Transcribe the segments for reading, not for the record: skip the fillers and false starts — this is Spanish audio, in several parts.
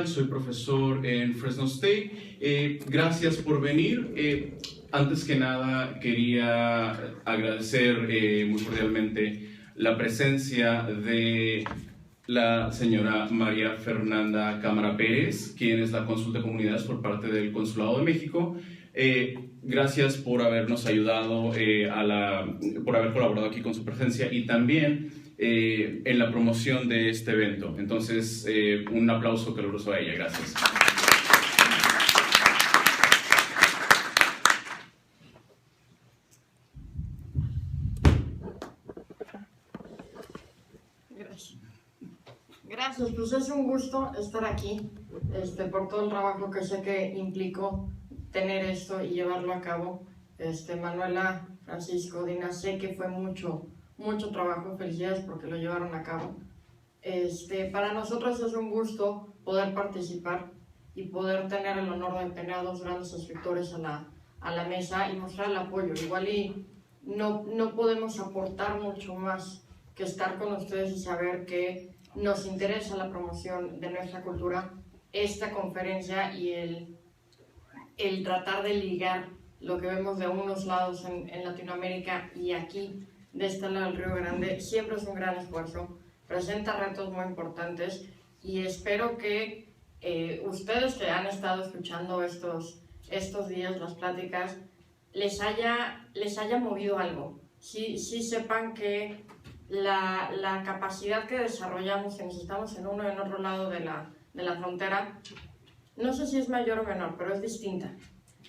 Soy profesor en Fresno State. Gracias por venir. Antes que nada, quería agradecer muy cordialmente la presencia de la señora María Fernanda Cámara Pérez, quien es la cónsul de comunidades por parte del Consulado de México. Gracias por habernos ayudado, por haber colaborado aquí con su presencia y también en la promoción de este evento. Entonces, un aplauso caluroso a ella. Gracias. Gracias, pues es un gusto estar aquí, por todo el trabajo que sé que implicó tener esto y llevarlo a cabo. Manuela, Francisco, Dina, sé que fue mucho trabajo, felicidades porque lo llevaron a cabo. Para nosotros es un gusto poder participar y poder tener el honor de tener a dos grandes escritores a la mesa y mostrar el apoyo. Igual y no podemos aportar mucho más que estar con ustedes y saber que nos interesa la promoción de nuestra cultura, esta conferencia y el tratar de ligar lo que vemos de unos lados en Latinoamérica y aquí de este lado del Río Grande, siempre es un gran esfuerzo, presenta retos muy importantes y espero que ustedes que han estado escuchando estos días las pláticas les haya movido algo, sí sepan que la capacidad que desarrollamos, que necesitamos en uno y en otro lado de la frontera, no sé si es mayor o menor, pero es distinta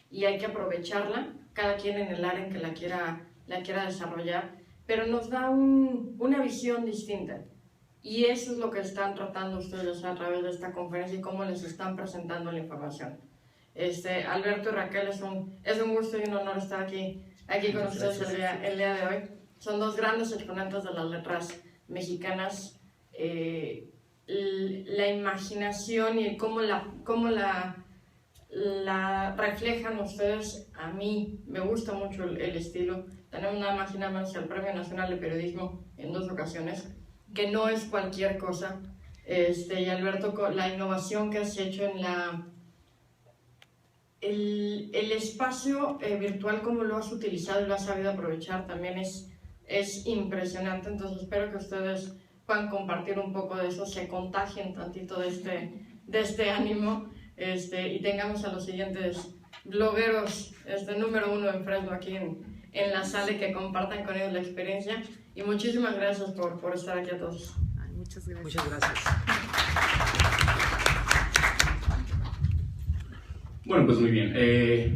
y hay que aprovecharla, cada quien en el área en que la quiera desarrollar, pero nos da una visión distinta y eso es lo que están tratando ustedes a través de esta conferencia y cómo les están presentando la información. Alberto y Raquel, es un gusto y un honor estar aquí con ustedes el día de hoy. Son dos grandes exponentes de las letras mexicanas. La imaginación y cómo la reflejan ustedes, a mí me gusta mucho el estilo. Tenemos nada más y nada menos que el Premio Nacional de Periodismo en 2 ocasiones, que no es cualquier cosa. Y Alberto, la innovación que has hecho en el espacio virtual, cómo lo has utilizado y lo has sabido aprovechar, también es impresionante. Entonces espero que ustedes puedan compartir un poco de eso, se contagien tantito de este ánimo, y tengamos a los siguientes blogueros número 1 en Fresno aquí en la sala y que compartan con ellos la experiencia. Y muchísimas gracias por estar aquí a todos. Muchas gracias. Muchas gracias. Bueno, pues muy bien.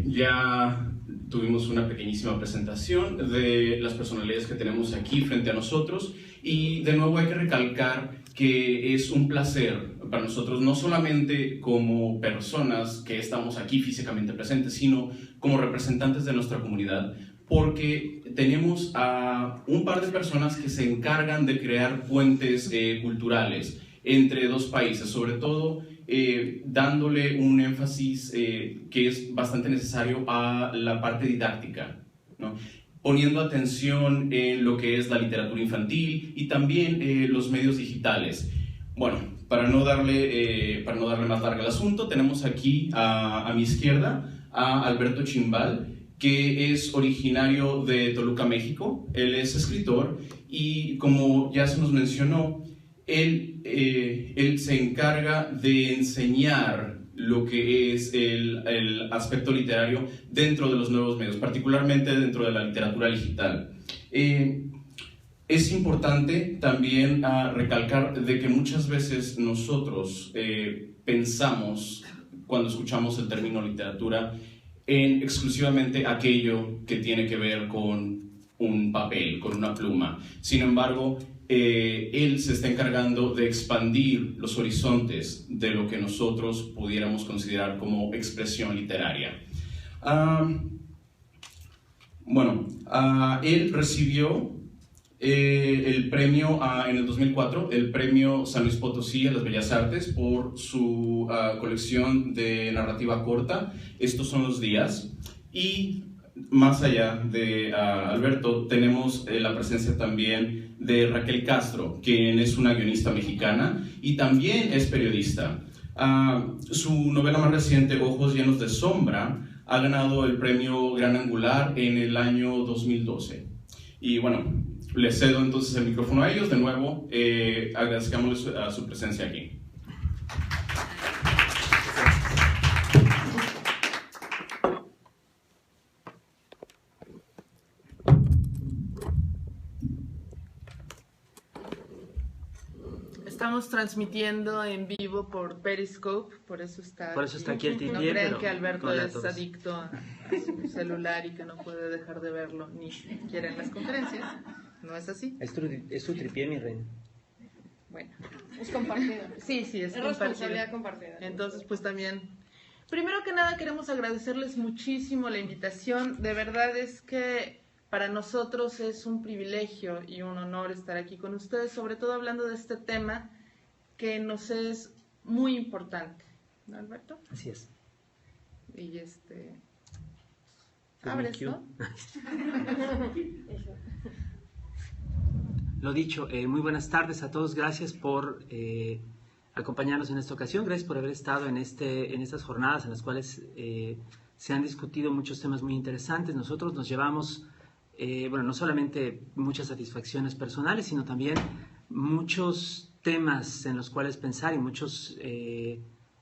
Ya tuvimos una pequeñísima presentación de las personalidades que tenemos aquí frente a nosotros y de nuevo hay que recalcar que es un placer para nosotros, no solamente como personas que estamos aquí físicamente presentes, sino como representantes de nuestra comunidad, porque tenemos a un par de personas que se encargan de crear puentes culturales entre dos países, sobre todo dándole un énfasis que es bastante necesario a la parte didáctica, ¿no? Poniendo atención en lo que es la literatura infantil y también los medios digitales. Bueno, para no darle más larga al asunto, tenemos aquí a mi izquierda a Alberto Chimbal, que es originario de Toluca, México. Él es escritor y, como ya se nos mencionó, él se encarga de enseñar lo que es el aspecto literario dentro de los nuevos medios, particularmente dentro de la literatura digital. Es importante también recalcar de que muchas veces nosotros pensamos, cuando escuchamos el término literatura, en exclusivamente aquello que tiene que ver con un papel, con una pluma. Sin embargo, él se está encargando de expandir los horizontes de lo que nosotros pudiéramos considerar como expresión literaria. Él recibió el premio en el 2004, el premio San Luis Potosí a las Bellas Artes por su colección de narrativa corta, Estos son los días, y más allá de Alberto, tenemos la presencia también de Raquel Castro, quien es una guionista mexicana y también es periodista. Su novela más reciente, Ojos llenos de sombra, ha ganado el premio Gran Angular en el año 2012. Y bueno, les cedo entonces el micrófono a ellos. De nuevo, agradezcámosles a su presencia aquí. Estamos transmitiendo en vivo por Periscope, por eso está aquí el No tipié, crean que Alberto es todos. adicto a su celular y que no puede dejar de verlo ni siquiera en las conferencias. ¿No es así? Es tu tripié, mi reina. Bueno. Es compartido. Sí, es responsabilidad compartida. Entonces, pues también, primero que nada queremos agradecerles muchísimo la invitación. De verdad es que para nosotros es un privilegio y un honor estar aquí con ustedes, sobre todo hablando de este tema que nos es muy importante. ¿No, Alberto? Así es. Y ¿abres, no? Lo dicho, muy buenas tardes a todos. Gracias por acompañarnos en esta ocasión. Gracias por haber estado en estas jornadas en las cuales se han discutido muchos temas muy interesantes. Nosotros nos llevamos, no solamente muchas satisfacciones personales, sino también muchos temas en los cuales pensar y muchos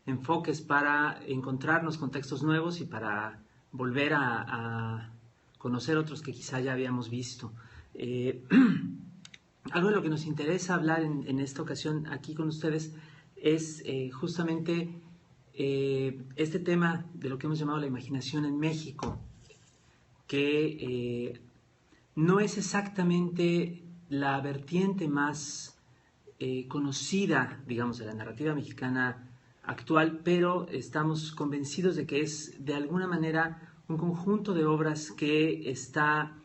enfoques para encontrarnos con textos nuevos y para volver a conocer otros que quizá ya habíamos visto. Algo de lo que nos interesa hablar en esta ocasión aquí con ustedes es justamente este tema de lo que hemos llamado la imaginación en México, que no es exactamente la vertiente más conocida, digamos, de la narrativa mexicana actual, pero estamos convencidos de que es de alguna manera un conjunto de obras que está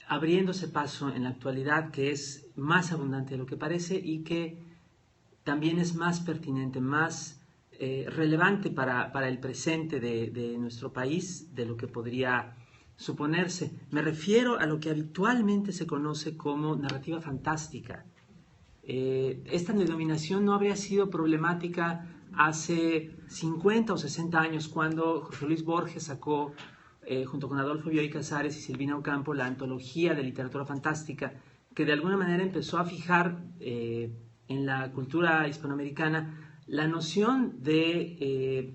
abriéndose paso en la actualidad, que es más abundante de lo que parece y que también es más pertinente, más relevante para el presente de nuestro país de lo que podría suponerse. Me refiero a lo que habitualmente se conoce como narrativa fantástica. Esta denominación no habría sido problemática hace 50 o 60 años cuando Jorge Luis Borges sacó junto con Adolfo Bioy Casares y Silvina Ocampo la antología de literatura fantástica, que de alguna manera empezó a fijar en la cultura hispanoamericana la noción de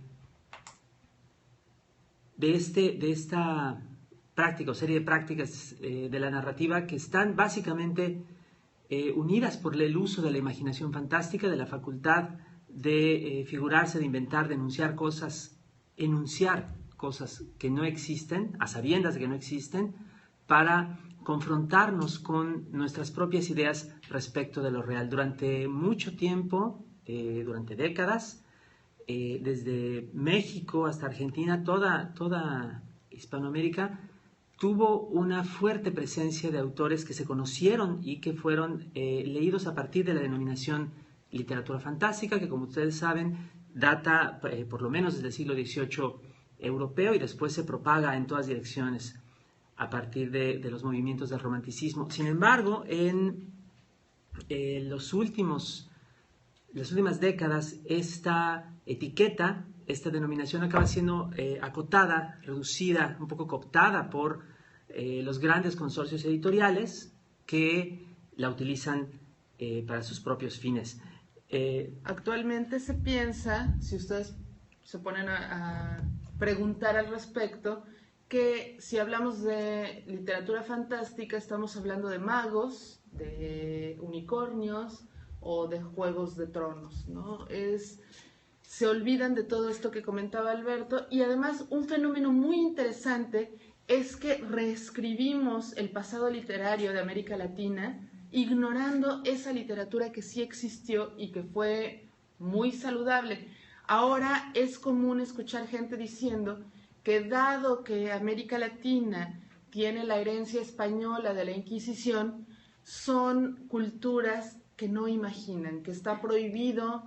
esta práctica o serie de prácticas de la narrativa que están básicamente unidas por el uso de la imaginación fantástica, de la facultad de figurarse, de inventar, de enunciar cosas que no existen, a sabiendas de que no existen, para confrontarnos con nuestras propias ideas respecto de lo real. Durante mucho tiempo, durante décadas, desde México hasta Argentina, toda Hispanoamérica tuvo una fuerte presencia de autores que se conocieron y que fueron leídos a partir de la denominación literatura fantástica, que como ustedes saben data por lo menos desde el siglo XVIII europeo y después se propaga en todas direcciones a partir de los movimientos del romanticismo. Sin embargo, en las últimas décadas esta etiqueta, esta denominación acaba siendo acotada, reducida, un poco cooptada por los grandes consorcios editoriales que la utilizan para sus propios fines. Actualmente se piensa, si ustedes se ponen a preguntar al respecto, que si hablamos de literatura fantástica estamos hablando de magos, de unicornios o de Juegos de Tronos, ¿no? Se olvidan de todo esto que comentaba Alberto y además un fenómeno muy interesante es que reescribimos el pasado literario de América Latina ignorando esa literatura que sí existió y que fue muy saludable. Ahora es común escuchar gente diciendo que dado que América Latina tiene la herencia española de la Inquisición, son culturas que no imaginan, que está prohibido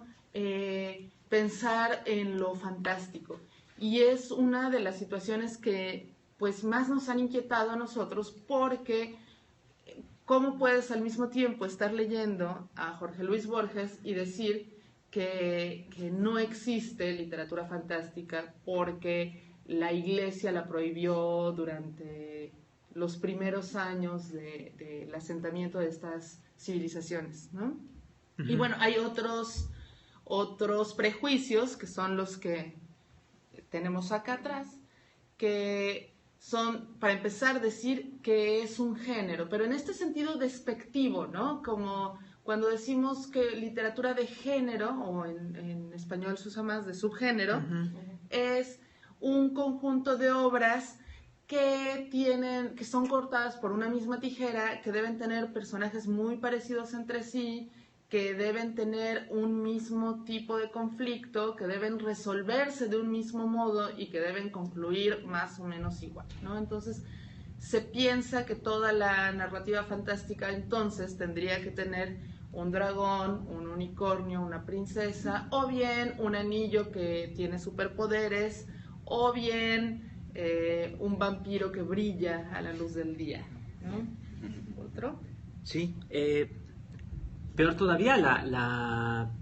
pensar en lo fantástico. Y es una de las situaciones que pues más nos han inquietado a nosotros, porque ¿cómo puedes al mismo tiempo estar leyendo a Jorge Luis Borges y decir que no existe literatura fantástica porque la Iglesia la prohibió durante los primeros años del asentamiento de estas civilizaciones, ¿no? Y bueno, hay otros prejuicios que son los que tenemos acá atrás, que son, para empezar, decir que es un género, pero en este sentido despectivo, ¿no? Como cuando decimos que literatura de género, o en español se usa más de subgénero, es un conjunto de obras que son cortadas por una misma tijera, que deben tener personajes muy parecidos entre sí, que deben tener un mismo tipo de conflicto, que deben resolverse de un mismo modo y que deben concluir más o menos igual, ¿no? Entonces, se piensa que toda la narrativa fantástica entonces tendría que tener un dragón, un unicornio, una princesa, o bien un anillo que tiene superpoderes, o bien un vampiro que brilla a la luz del día, ¿no? ¿Otro? Sí, peor todavía, la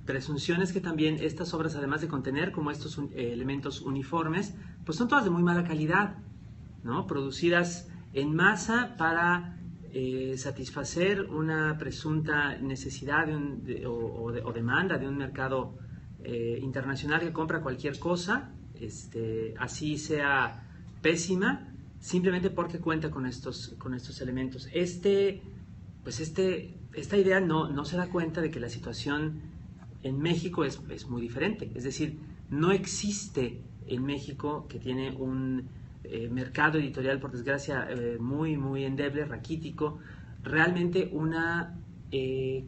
presunción es que también estas obras, además de contener como estos elementos uniformes, pues son todas de muy mala calidad, ¿no? Producidas en masa para satisfacer una presunta necesidad o demanda de un mercado internacional que compra cualquier cosa, así sea pésima, simplemente porque cuenta con estos elementos. Esta idea no se da cuenta de que la situación en México es muy diferente. Es decir, no existe en México, que tiene un mercado editorial, por desgracia, muy, muy endeble, raquítico, realmente una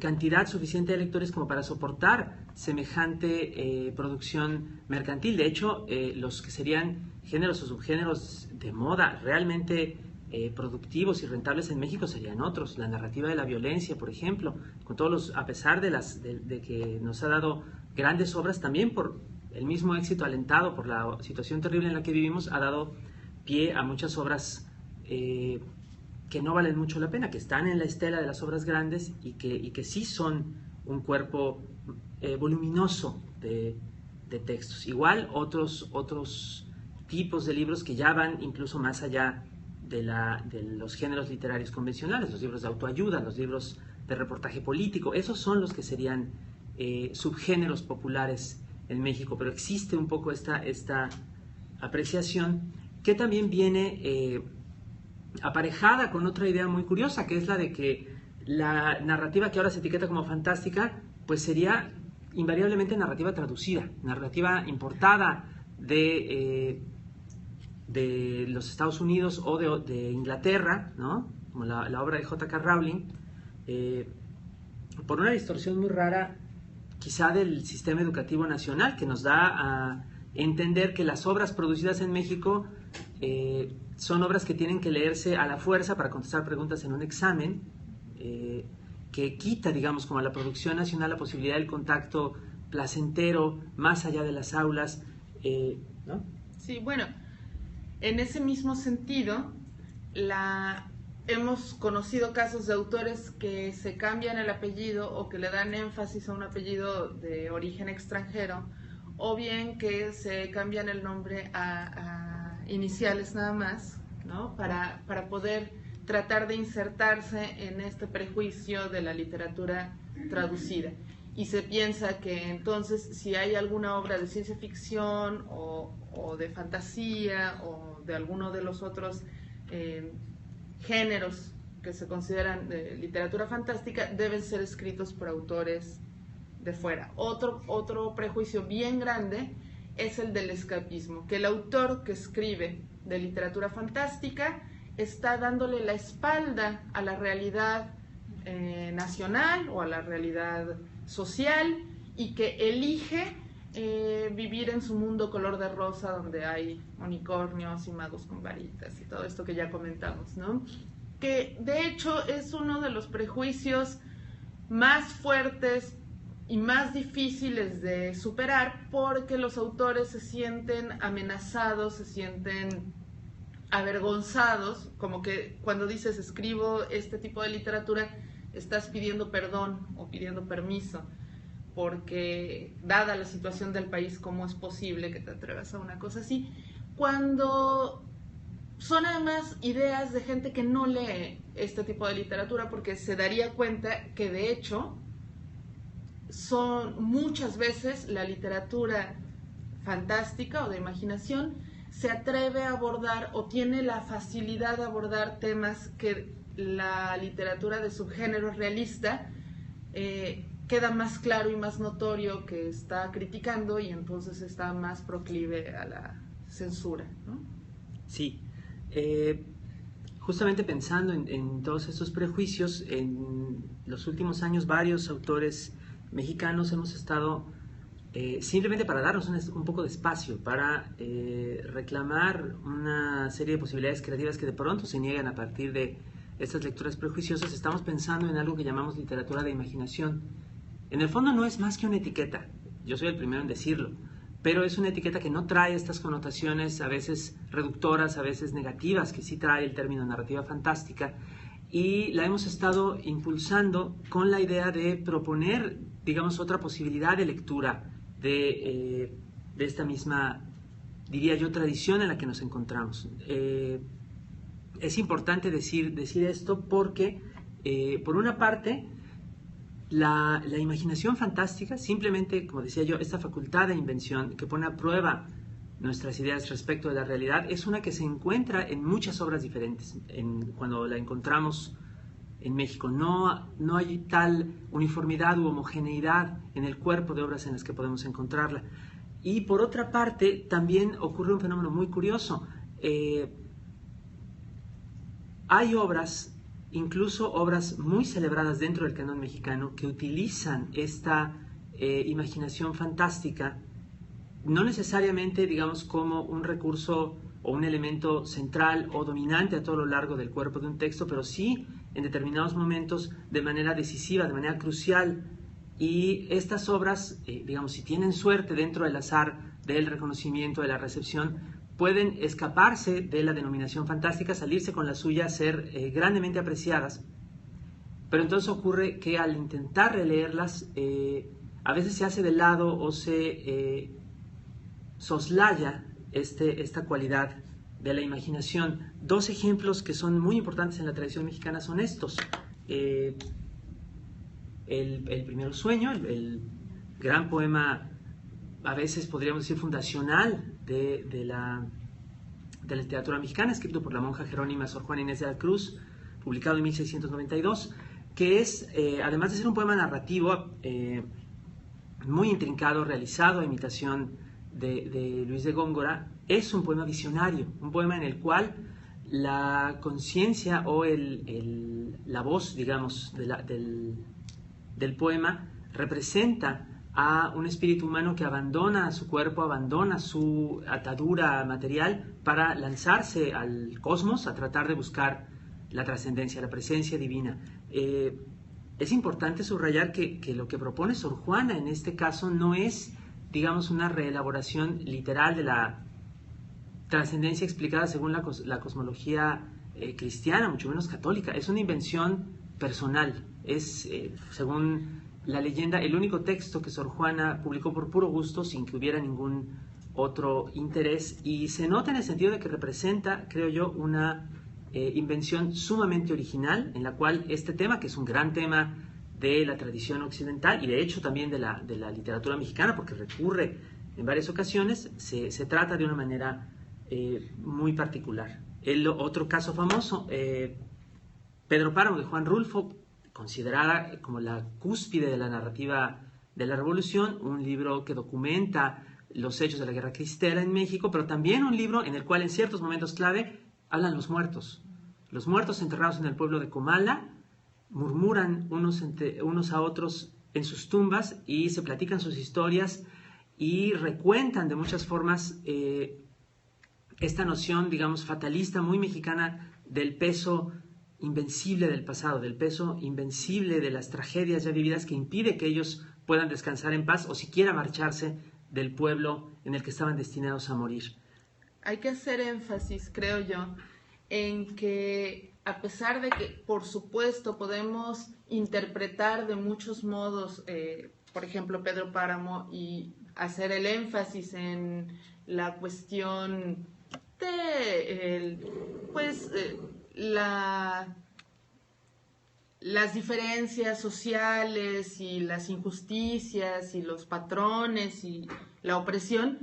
cantidad suficiente de lectores como para soportar semejante producción mercantil. De hecho, los que serían géneros o subgéneros de moda realmente productivos y rentables en México serían otros. La narrativa de la violencia, por ejemplo, con todos a pesar de que nos ha dado grandes obras, también por el mismo éxito alentado por la situación terrible en la que vivimos, ha dado pie a muchas obras que no valen mucho la pena, que están en la estela de las obras grandes y que sí son un cuerpo voluminoso de textos. Igual otros tipos de libros que ya van incluso más allá de los géneros literarios convencionales, los libros de autoayuda, los libros de reportaje político, esos son los que serían subgéneros populares en México, pero existe un poco esta apreciación que también viene aparejada con otra idea muy curiosa, que es la de que la narrativa que ahora se etiqueta como fantástica, pues sería invariablemente narrativa traducida, narrativa importada de los Estados Unidos o de Inglaterra, ¿no? Como la obra de J.K. Rowling, por una distorsión muy rara, quizá del sistema educativo nacional, que nos da a entender que las obras producidas en México son obras que tienen que leerse a la fuerza para contestar preguntas en un examen, que quita, digamos, como a la producción nacional la posibilidad del contacto placentero más allá de las aulas, ¿no? Sí, bueno, en ese mismo sentido, hemos conocido casos de autores que se cambian el apellido o que le dan énfasis a un apellido de origen extranjero, o bien que se cambian el nombre a iniciales nada más, ¿no? Para poder tratar de insertarse en este prejuicio de la literatura traducida. Y se piensa que entonces si hay alguna obra de ciencia ficción o de fantasía o de alguno de los otros géneros que se consideran de literatura fantástica, deben ser escritos por autores de fuera. Otro prejuicio bien grande es el del escapismo, que el autor que escribe de literatura fantástica está dándole la espalda a la realidad nacional o a la realidad social, y que elige vivir en su mundo color de rosa, donde hay unicornios y magos con varitas y todo esto que ya comentamos, ¿no? Que de hecho es uno de los prejuicios más fuertes y más difíciles de superar, porque los autores se sienten amenazados, se sienten avergonzados, como que cuando dices escribo este tipo de literatura, estás pidiendo perdón o pidiendo permiso, porque dada la situación del país, ¿cómo es posible que te atrevas a una cosa así? Cuando son además ideas de gente que no lee este tipo de literatura, porque se daría cuenta que de hecho son muchas veces la literatura fantástica o de imaginación se atreve a abordar o tiene la facilidad de abordar temas que la literatura de subgénero realista queda más claro y más notorio que está criticando, y entonces está más proclive a la censura, ¿no? Sí, justamente pensando en todos estos prejuicios, en los últimos años varios autores mexicanos hemos estado simplemente para darnos un poco de espacio, para reclamar una serie de posibilidades creativas que de pronto se niegan a partir de estas lecturas prejuiciosas. Estamos pensando en algo que llamamos literatura de imaginación. En el fondo no es más que una etiqueta, yo soy el primero en decirlo, pero es una etiqueta que no trae estas connotaciones a veces reductoras, a veces negativas, que sí trae el término narrativa fantástica, y la hemos estado impulsando con la idea de proponer, digamos, otra posibilidad de lectura de esta misma, diría yo, tradición en la que nos encontramos. Es importante decir esto porque, por una parte, la imaginación fantástica, simplemente, como decía yo, esta facultad de invención que pone a prueba nuestras ideas respecto de la realidad, es una que se encuentra en muchas obras diferentes. Cuando la encontramos en México, no hay tal uniformidad u homogeneidad en el cuerpo de obras en las que podemos encontrarla. Y por otra parte, también ocurre un fenómeno muy curioso. Hay obras, incluso obras muy celebradas dentro del canon mexicano, que utilizan esta imaginación fantástica, no necesariamente, digamos, como un recurso o un elemento central o dominante a todo lo largo del cuerpo de un texto, pero sí en determinados momentos de manera decisiva, de manera crucial. Y estas obras, digamos, si tienen suerte dentro del azar del reconocimiento, de la recepción, pueden escaparse de la denominación fantástica, salirse con la suya, ser grandemente apreciadas. Pero entonces ocurre que al intentar releerlas, a veces se hace de lado o se soslaya esta cualidad de la imaginación. Dos ejemplos que son muy importantes en la tradición mexicana son estos. El primero, Sueño, el gran poema, a veces podríamos decir fundacional de la literatura mexicana, escrito por la monja jerónima Sor Juana Inés de la Cruz, publicado en 1692, que es, además de ser un poema narrativo muy intrincado, realizado a imitación de Luis de Góngora, es un poema visionario, un poema en el cual la conciencia o la voz, digamos, del poema representa a un espíritu humano que abandona su cuerpo, abandona su atadura material para lanzarse al cosmos a tratar de buscar la trascendencia, la presencia divina. Es importante subrayar que lo que propone Sor Juana en este caso no es, digamos, una reelaboración literal de la trascendencia explicada según la cosmología cristiana, mucho menos católica. Es una invención personal. Es, según la leyenda, el único texto que Sor Juana publicó por puro gusto, sin que hubiera ningún otro interés, y se nota en el sentido de que representa, creo yo, una invención sumamente original, en la cual este tema, que es un gran tema de la tradición occidental y de hecho también de la literatura mexicana, porque recurre en varias ocasiones, se trata de una manera muy particular. El otro caso famoso, Pedro Páramo, de Juan Rulfo, considerada como la cúspide de la narrativa de la Revolución, un libro que documenta los hechos de la Guerra Cristera en México, pero también un libro en el cual en ciertos momentos clave hablan los muertos enterrados en el pueblo de Comala, murmuran unos a otros en sus tumbas y se platican sus historias y recuentan de muchas formas esta noción, digamos, fatalista, muy mexicana, del peso invencible del pasado, del peso invencible de las tragedias ya vividas que impide que ellos puedan descansar en paz o siquiera marcharse del pueblo en el que estaban destinados a morir. hay que hacer énfasis, creo yo, en que a pesar de que, por supuesto, podemos interpretar de muchos modos, por ejemplo, Pedro Páramo, y hacer el énfasis en la cuestión de, las diferencias sociales y las injusticias y los patrones y la opresión,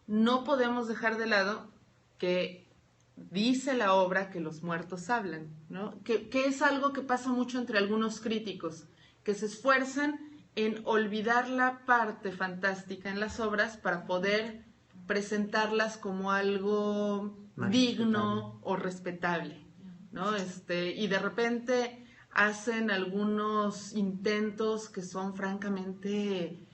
no podemos dejar de lado que dice la obra que los muertos hablan, ¿no? Que es algo que pasa mucho entre algunos críticos, que se esfuerzan en olvidar la parte fantástica en las obras para poder presentarlas como algo digno o respetable, ¿no? Y de repente hacen algunos intentos que son francamente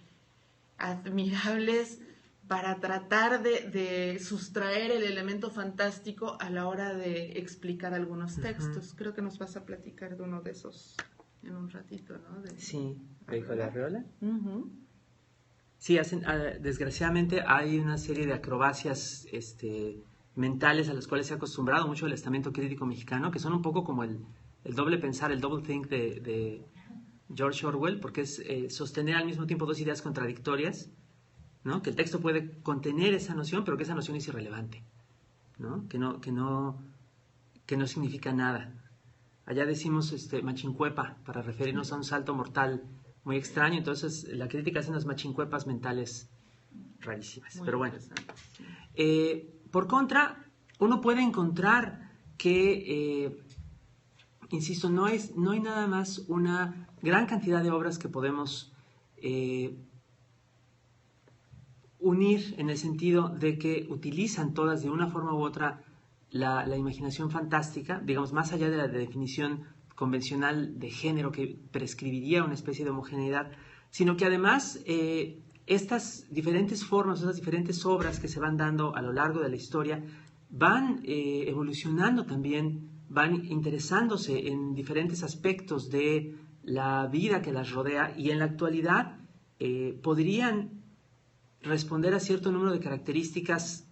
admirables para tratar de sustraer el elemento fantástico a la hora de explicar algunos textos. Creo que nos vas a platicar de uno de esos en un ratito, ¿no? Sí, ¿de Hijo de Arreola? Uh-huh. Sí, desgraciadamente hay una serie de acrobacias mentales a las cuales se ha acostumbrado mucho el estamento crítico mexicano, que son un poco como el doble pensar, el double think de George Orwell, porque es sostener al mismo tiempo dos ideas contradictorias, ¿no? Que el texto puede contener esa noción, pero que esa noción es irrelevante, ¿no? Que no significa nada. Allá decimos machincuepa para referirnos a un salto mortal muy extraño, entonces la crítica hace unas machincuepas mentales rarísimas. Muy pero bueno, por contra, uno puede encontrar que, insisto, no hay nada más una gran cantidad de obras que podemos unir en el sentido de que utilizan todas de una forma u otra la imaginación fantástica, digamos, más allá de la definición convencional de género que prescribiría una especie de homogeneidad, sino que además estas diferentes formas, estas diferentes obras que se van dando a lo largo de la historia van evolucionando también, van interesándose en diferentes aspectos de la vida que las rodea y en la actualidad podrían responder a cierto número de características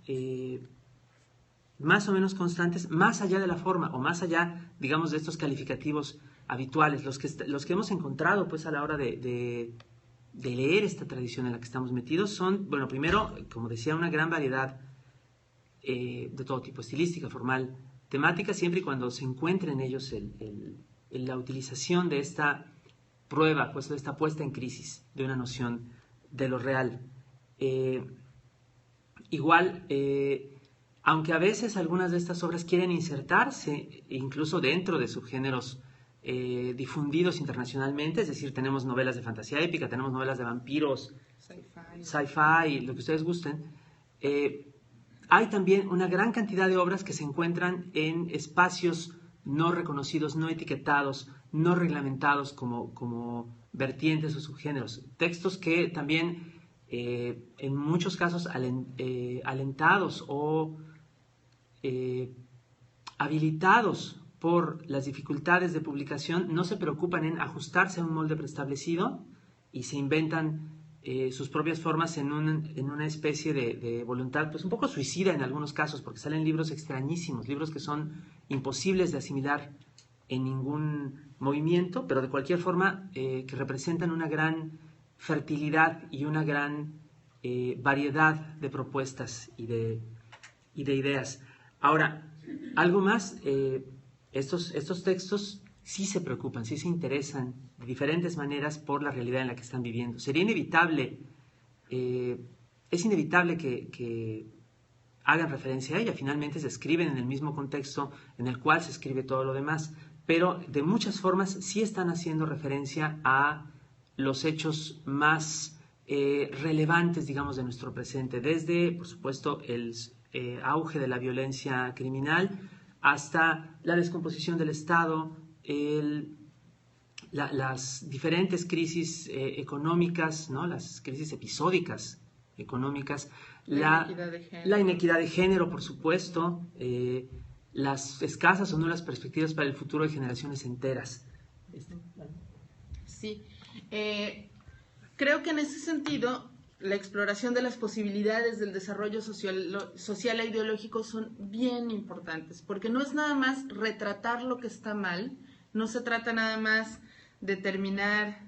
más o menos constantes, más allá de la forma o más allá, digamos, de estos calificativos habituales, los que hemos encontrado pues a la hora de leer esta tradición en la que estamos metidos son, bueno, primero, como decía, una gran variedad de todo tipo, estilística, formal, temática, siempre y cuando se encuentre en ellos la utilización de esta prueba, pues de esta puesta en crisis de una noción de lo real. Aunque a veces algunas de estas obras quieren insertarse incluso dentro de subgéneros difundidos internacionalmente, es decir, tenemos novelas de fantasía épica, tenemos novelas de vampiros, sci-fi, lo que ustedes gusten, hay también una gran cantidad de obras que se encuentran en espacios no reconocidos, no etiquetados, no reglamentados como vertientes o subgéneros, textos que también en muchos casos alentados o habilitados por las dificultades de publicación, no se preocupan en ajustarse a un molde preestablecido y se inventan sus propias formas en una especie de voluntad, pues un poco suicida en algunos casos, porque salen libros extrañísimos, libros que son imposibles de asimilar en ningún movimiento, pero de cualquier forma que representan una gran fertilidad y una gran variedad de propuestas y de ideas. Ahora, algo más, estos textos sí se preocupan, sí se interesan de diferentes maneras por la realidad en la que están viviendo. Sería inevitable, es inevitable que hagan referencia a ella, finalmente se escriben en el mismo contexto en el cual se escribe todo lo demás, pero de muchas formas sí están haciendo referencia a los hechos más relevantes, digamos, de nuestro presente, desde, por supuesto, el auge de la violencia criminal hasta la descomposición del Estado, las diferentes crisis económicas, ¿no? Las crisis episódicas económicas, la inequidad de género, por supuesto, las escasas o nulas perspectivas para el futuro de generaciones enteras. Sí, creo que en ese sentido la exploración de las posibilidades del desarrollo social e ideológico son bien importantes, porque no es nada más retratar lo que está mal, no se trata nada más de determinar,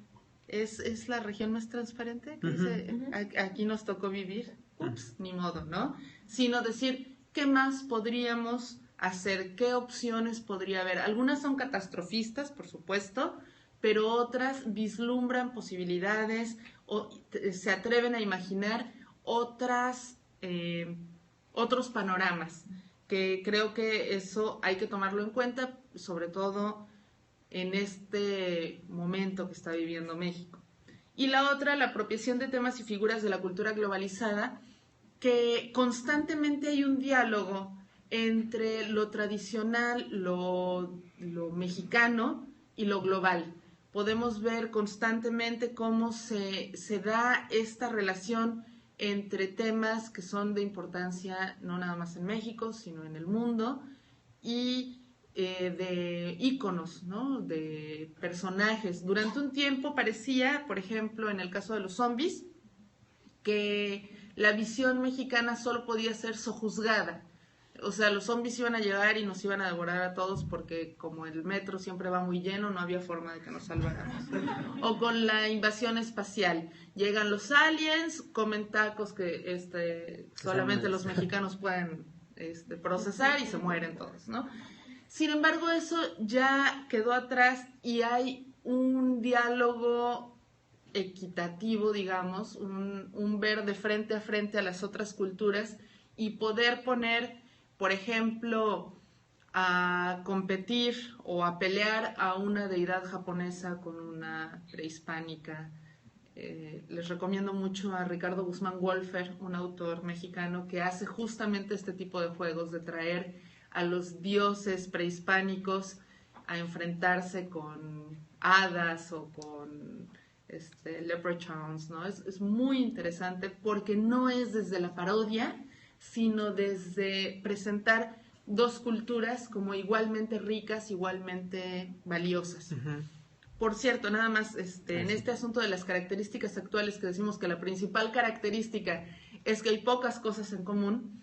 ¿es la región más transparente? Que dice, aquí nos tocó vivir, ups, ni modo, ¿no? Sino decir, ¿qué más podríamos hacer? ¿Qué opciones podría haber? Algunas son catastrofistas, por supuesto, pero otras vislumbran posibilidades o se atreven a imaginar otros panoramas, que creo que eso hay que tomarlo en cuenta, sobre todo en este momento que está viviendo México. Y la otra, la apropiación de temas y figuras de la cultura globalizada, que constantemente hay un diálogo entre lo tradicional, lo mexicano y lo global. Podemos ver constantemente cómo se da esta relación entre temas que son de importancia no nada más en México, sino en el mundo, y de íconos, ¿no? De personajes. Durante un tiempo parecía, por ejemplo, en el caso de los zombies, que la visión mexicana solo podía ser sojuzgada. O sea, los zombies iban a llegar y nos iban a devorar a todos porque como el metro siempre va muy lleno, no había forma de que nos salváramos. O con la invasión espacial. Llegan los aliens, comen tacos que solamente los mexicanos pueden procesar y se mueren todos, ¿no? Sin embargo, eso ya quedó atrás y hay un diálogo equitativo, digamos, un ver de frente a las otras culturas y poder poner, por ejemplo, a competir o a pelear a una deidad japonesa con una prehispánica. Les recomiendo mucho a Ricardo Guzmán Wolfer, un autor mexicano que hace justamente este tipo de juegos, de traer a los dioses prehispánicos a enfrentarse con hadas o con leprechauns, ¿no? Es muy interesante porque no es desde la parodia, sino desde presentar dos culturas como igualmente ricas, igualmente valiosas. Por cierto, nada más en este asunto de las características actuales, que decimos que la principal característica es que hay pocas cosas en común,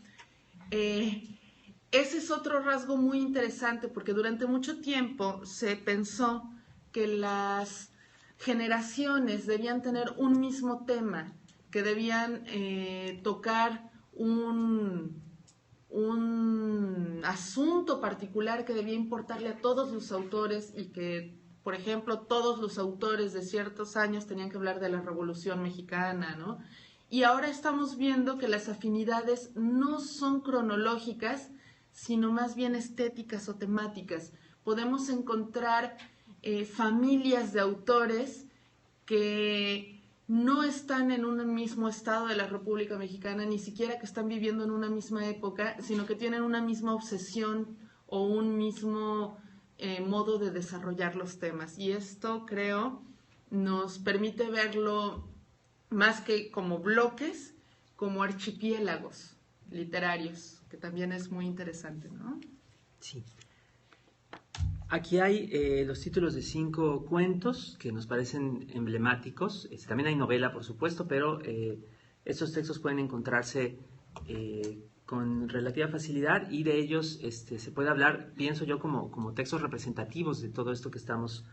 ese es otro rasgo muy interesante, porque durante mucho tiempo se pensó que las generaciones debían tener un mismo tema, que debían tocar un asunto particular que debía importarle a todos los autores y que, por ejemplo, todos los autores de ciertos años tenían que hablar de la Revolución Mexicana, ¿no? Y ahora estamos viendo que las afinidades no son cronológicas, sino más bien estéticas o temáticas. Podemos encontrar familias de autores que no están en un mismo estado de la República Mexicana, ni siquiera que están viviendo en una misma época, sino que tienen una misma obsesión o un mismo modo de desarrollar los temas. Y esto, creo, nos permite verlo más que como bloques, como archipiélagos literarios, que también es muy interesante, ¿no? Sí. Aquí hay los títulos de 5 cuentos que nos parecen emblemáticos. También hay novela, por supuesto, pero estos textos pueden encontrarse con relativa facilidad y de ellos se puede hablar, pienso yo, como textos representativos de todo esto que estamos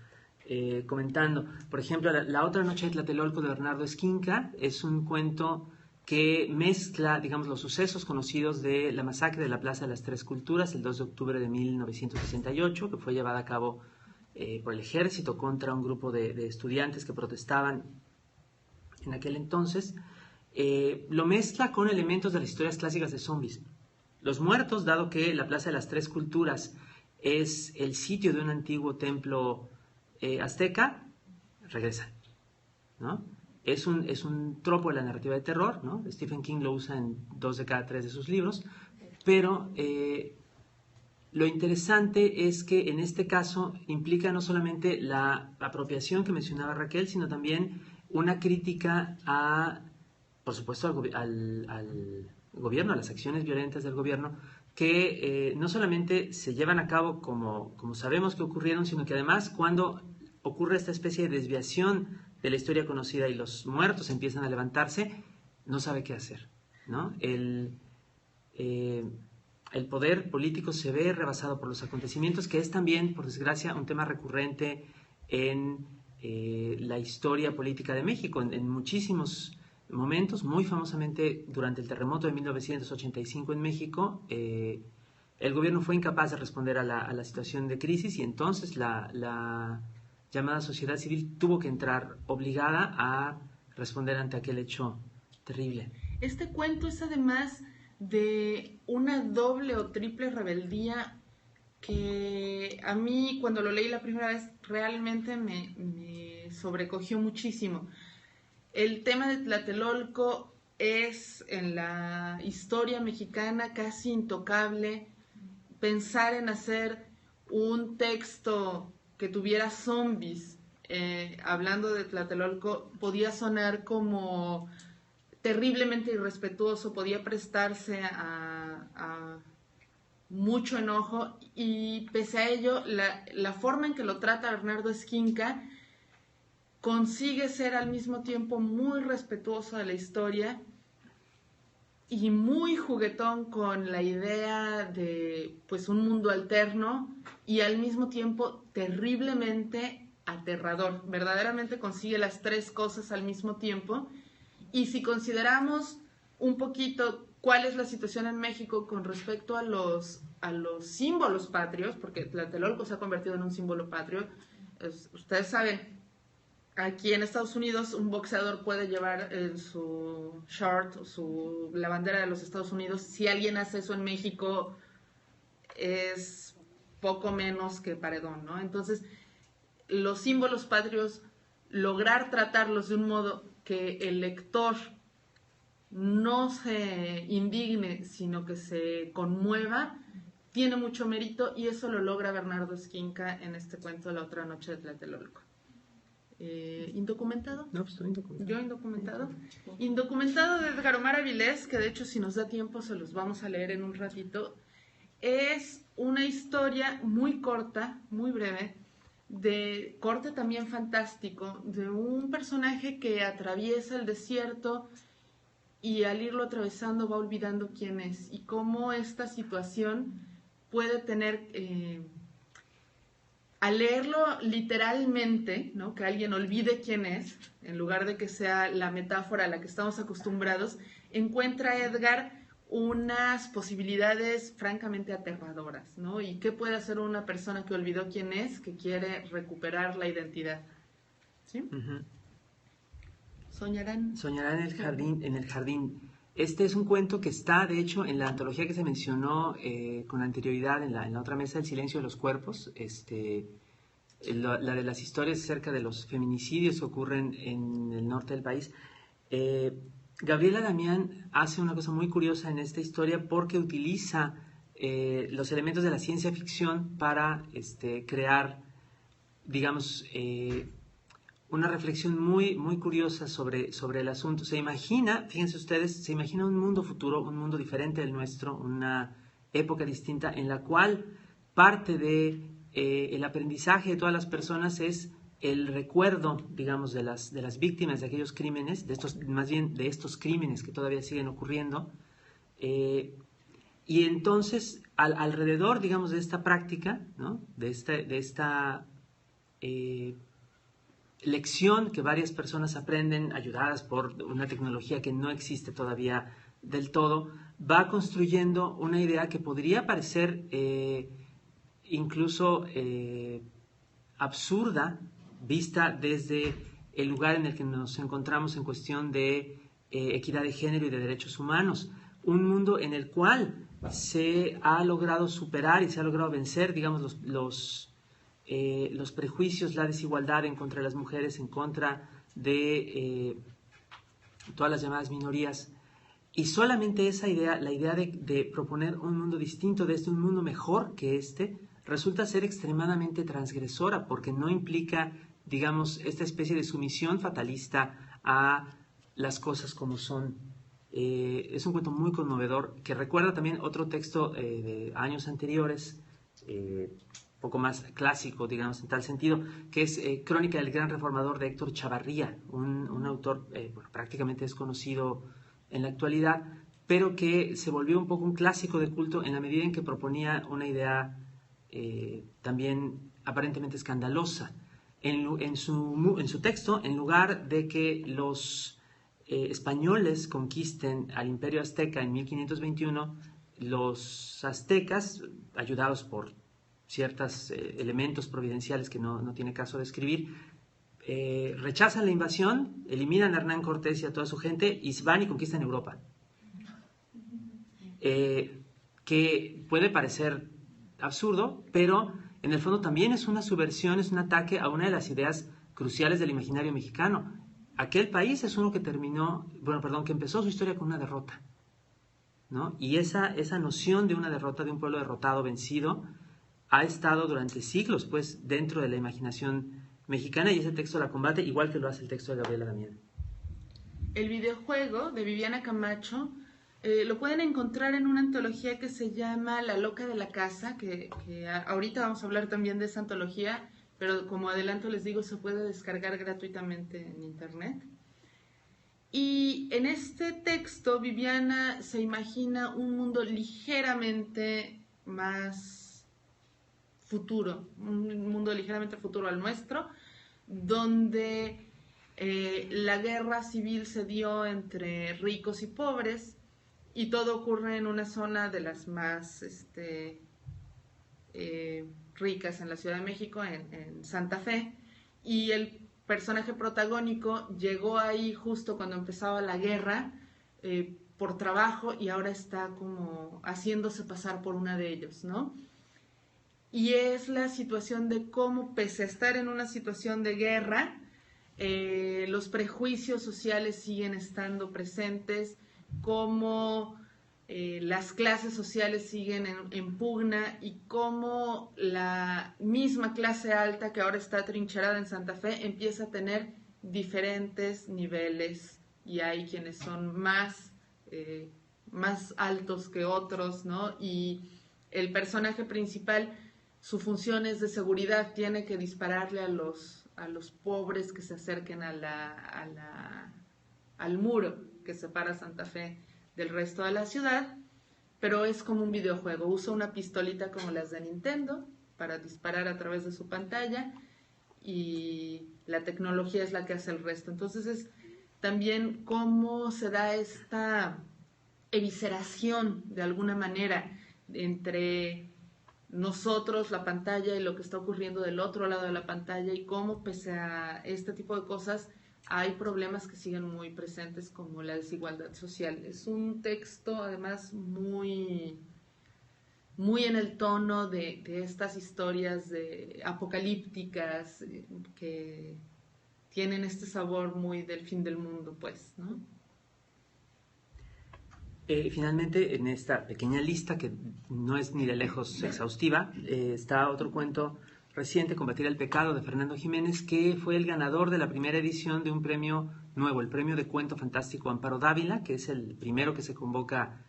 comentando. Por ejemplo, La otra noche de Tlatelolco de Bernardo Esquinca es un cuento que mezcla, digamos, los sucesos conocidos de la masacre de la Plaza de las Tres Culturas el 2 de octubre de 1968, que fue llevada a cabo por el ejército contra un grupo de estudiantes que protestaban en aquel entonces. Lo mezcla con elementos de las historias clásicas de zombies. Los muertos, dado que la Plaza de las Tres Culturas es el sitio de un antiguo templo azteca, regresan, ¿no? Es un tropo de la narrativa de terror, ¿no? Stephen King lo usa en 2 de cada 3 de sus libros, pero lo interesante es que en este caso implica no solamente la apropiación que mencionaba Raquel, sino también una crítica por supuesto, al gobierno, a las acciones violentas del gobierno, que no solamente se llevan a cabo como sabemos que ocurrieron, sino que además cuando ocurre esta especie de desviación de la historia conocida y los muertos empiezan a levantarse, no sabe qué hacer, ¿no? El poder político se ve rebasado por los acontecimientos, que es también, por desgracia, un tema recurrente en la historia política de México, en muchísimos momentos, muy famosamente durante el terremoto de 1985 en México. El gobierno fue incapaz de responder a la situación de crisis, y entonces la llamada sociedad civil tuvo que entrar obligada a responder ante aquel hecho terrible. Este cuento es además de una doble o triple rebeldía que a mí, cuando lo leí la primera vez, realmente me sobrecogió muchísimo. El tema de Tlatelolco es en la historia mexicana casi intocable. Pensar en hacer un texto que tuviera zombies hablando de Tlatelolco podía sonar como terriblemente irrespetuoso, podía prestarse a mucho enojo, y pese a ello la forma en que lo trata Bernardo Esquinca consigue ser al mismo tiempo muy respetuoso de la historia y muy juguetón con la idea de pues un mundo alterno, y al mismo tiempo terriblemente aterrador. Verdaderamente consigue las tres cosas al mismo tiempo. Y si consideramos un poquito cuál es la situación en México con respecto a los símbolos patrios, porque Tlatelolco se ha convertido en un símbolo patrio, ustedes saben, aquí en Estados Unidos un boxeador puede llevar en su short la bandera de los Estados Unidos. Si alguien hace eso en México es poco menos que paredón, ¿no? Entonces, los símbolos patrios, lograr tratarlos de un modo que el lector no se indigne, sino que se conmueva, tiene mucho mérito, y eso lo logra Bernardo Esquinca en este cuento La otra noche de Tlatelolco. ¿Indocumentado? No, pues estoy indocumentado. ¿Yo indocumentado? Indocumentado de Edgar Omar Avilés, que de hecho si nos da tiempo se los vamos a leer en un ratito. Es una historia muy corta, muy breve, de corte también fantástico, de un personaje que atraviesa el desierto y al irlo atravesando va olvidando quién es, y cómo esta situación puede tener, al leerlo literalmente, ¿no?, que alguien olvide quién es, en lugar de que sea la metáfora a la que estamos acostumbrados, encuentra Edgar unas posibilidades francamente aterradoras, ¿no? ¿Y qué puede hacer una persona que olvidó quién es, que quiere recuperar la identidad? ¿Sí? Uh-huh. Soñarán. Soñarán en el jardín. Este es un cuento que está, de hecho, en la antología que se mencionó con anterioridad en la otra mesa, El silencio de los cuerpos, la de las historias acerca de los feminicidios que ocurren en el norte del país. Gabriela Damián hace una cosa muy curiosa en esta historia, porque utiliza los elementos de la ciencia ficción para crear, digamos, una reflexión muy, muy curiosa sobre el asunto. Se imagina, fíjense ustedes, se imagina un mundo futuro, un mundo diferente del nuestro, una época distinta en la cual parte de el aprendizaje de todas las personas es el recuerdo, digamos, de las víctimas de aquellos crímenes, más bien de estos crímenes que todavía siguen ocurriendo, y entonces alrededor, digamos, de esta práctica, ¿no?, de esta lección que varias personas aprenden, ayudadas por una tecnología que no existe todavía del todo, va construyendo una idea que podría parecer incluso absurda, vista desde el lugar en el que nos encontramos en cuestión de equidad de género y de derechos humanos. Un mundo en el cual se ha logrado superar y se ha logrado vencer, digamos, los prejuicios, la desigualdad en contra de las mujeres, en contra de todas las llamadas minorías. Y solamente esa idea, la idea de proponer un mundo distinto de un mundo mejor que resulta ser extremadamente transgresora, porque no implica, digamos, esta especie de sumisión fatalista a las cosas como son. Es un cuento muy conmovedor, que recuerda también otro texto de años anteriores, poco más clásico, digamos, en tal sentido, que es Crónica del Gran Reformador, de Héctor Chavarría, un autor prácticamente desconocido en la actualidad, pero que se volvió un poco un clásico de culto en la medida en que proponía una idea también aparentemente escandalosa. En su texto, en lugar de que los españoles conquisten al Imperio Azteca en 1521, los aztecas, ayudados por ciertos elementos providenciales que no tiene caso describir, rechazan la invasión, eliminan a Hernán Cortés y a toda su gente y van y conquistan Europa. Que puede parecer absurdo, pero en el fondo también es una subversión, es un ataque a una de las ideas cruciales del imaginario mexicano. Aquel país es uno que que empezó su historia con una derrota, ¿no? Y esa noción de una derrota, de un pueblo derrotado, vencido, ha estado durante siglos, pues, dentro de la imaginación mexicana, y ese texto la combate, igual que lo hace el texto de Gabriela Damián. El videojuego de Viviana Camacho lo pueden encontrar en una antología que se llama La Loca de la Casa, que ahorita vamos a hablar también de esa antología, pero como adelanto les digo, se puede descargar gratuitamente en internet. Y en este texto Viviana se imagina un mundo ligeramente más futuro, un mundo ligeramente futuro al nuestro, donde la guerra civil se dio entre ricos y pobres, y todo ocurre en una zona de las más ricas en la Ciudad de México, en Santa Fe, y el personaje protagónico llegó ahí justo cuando empezaba la guerra por trabajo, y ahora está como haciéndose pasar por una de ellos, ¿no? Y es la situación de cómo, pese a estar en una situación de guerra, los prejuicios sociales siguen estando presentes, cómo las clases sociales siguen en pugna, y cómo la misma clase alta que ahora está atrincherada en Santa Fe empieza a tener diferentes niveles, y hay quienes son más altos que otros, ¿no? Y el personaje principal, su función es de seguridad, tiene que dispararle a los pobres que se acerquen al muro que separa Santa Fe del resto de la ciudad, pero es como un videojuego. Usa una pistolita como las de Nintendo para disparar a través de su pantalla, y la tecnología es la que hace el resto. Entonces es también cómo se da esta evisceración de alguna manera entre nosotros, la pantalla, y lo que está ocurriendo del otro lado de la pantalla, y cómo pese a este tipo de cosas hay problemas que siguen muy presentes, como la desigualdad social. Es un texto además muy en el tono de estas historias apocalípticas que tienen este sabor muy del fin del mundo, pues, ¿no? Finalmente, en esta pequeña lista, que no es ni de lejos exhaustiva, está otro cuento reciente, Combatir el Pecado, de Fernando Jiménez, que fue el ganador de la primera edición de un premio nuevo, el Premio de Cuento Fantástico Amparo Dávila, que es el primero que se convoca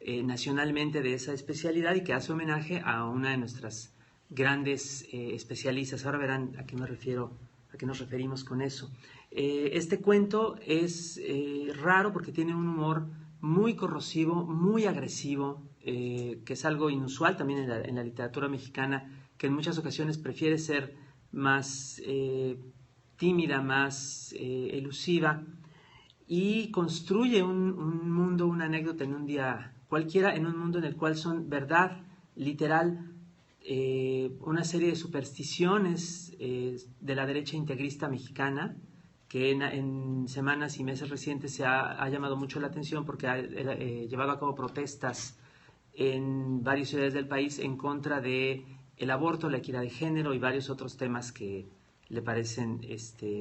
nacionalmente de esa especialidad, y que hace homenaje a una de nuestras grandes especialistas. Ahora verán a qué me refiero, a qué nos referimos con eso. Este cuento es raro porque tiene un humor muy corrosivo, muy agresivo, que es algo inusual también en la literatura mexicana, que en muchas ocasiones prefiere ser más tímida, más elusiva, y construye un mundo, una anécdota en un día cualquiera, en un mundo en el cual son verdad literal una serie de supersticiones de la derecha integrista mexicana, que en semanas y meses recientes se ha llamado mucho la atención porque ha llevado a cabo protestas en varias ciudades del país en contra de el aborto, la equidad de género y varios otros temas que le parecen,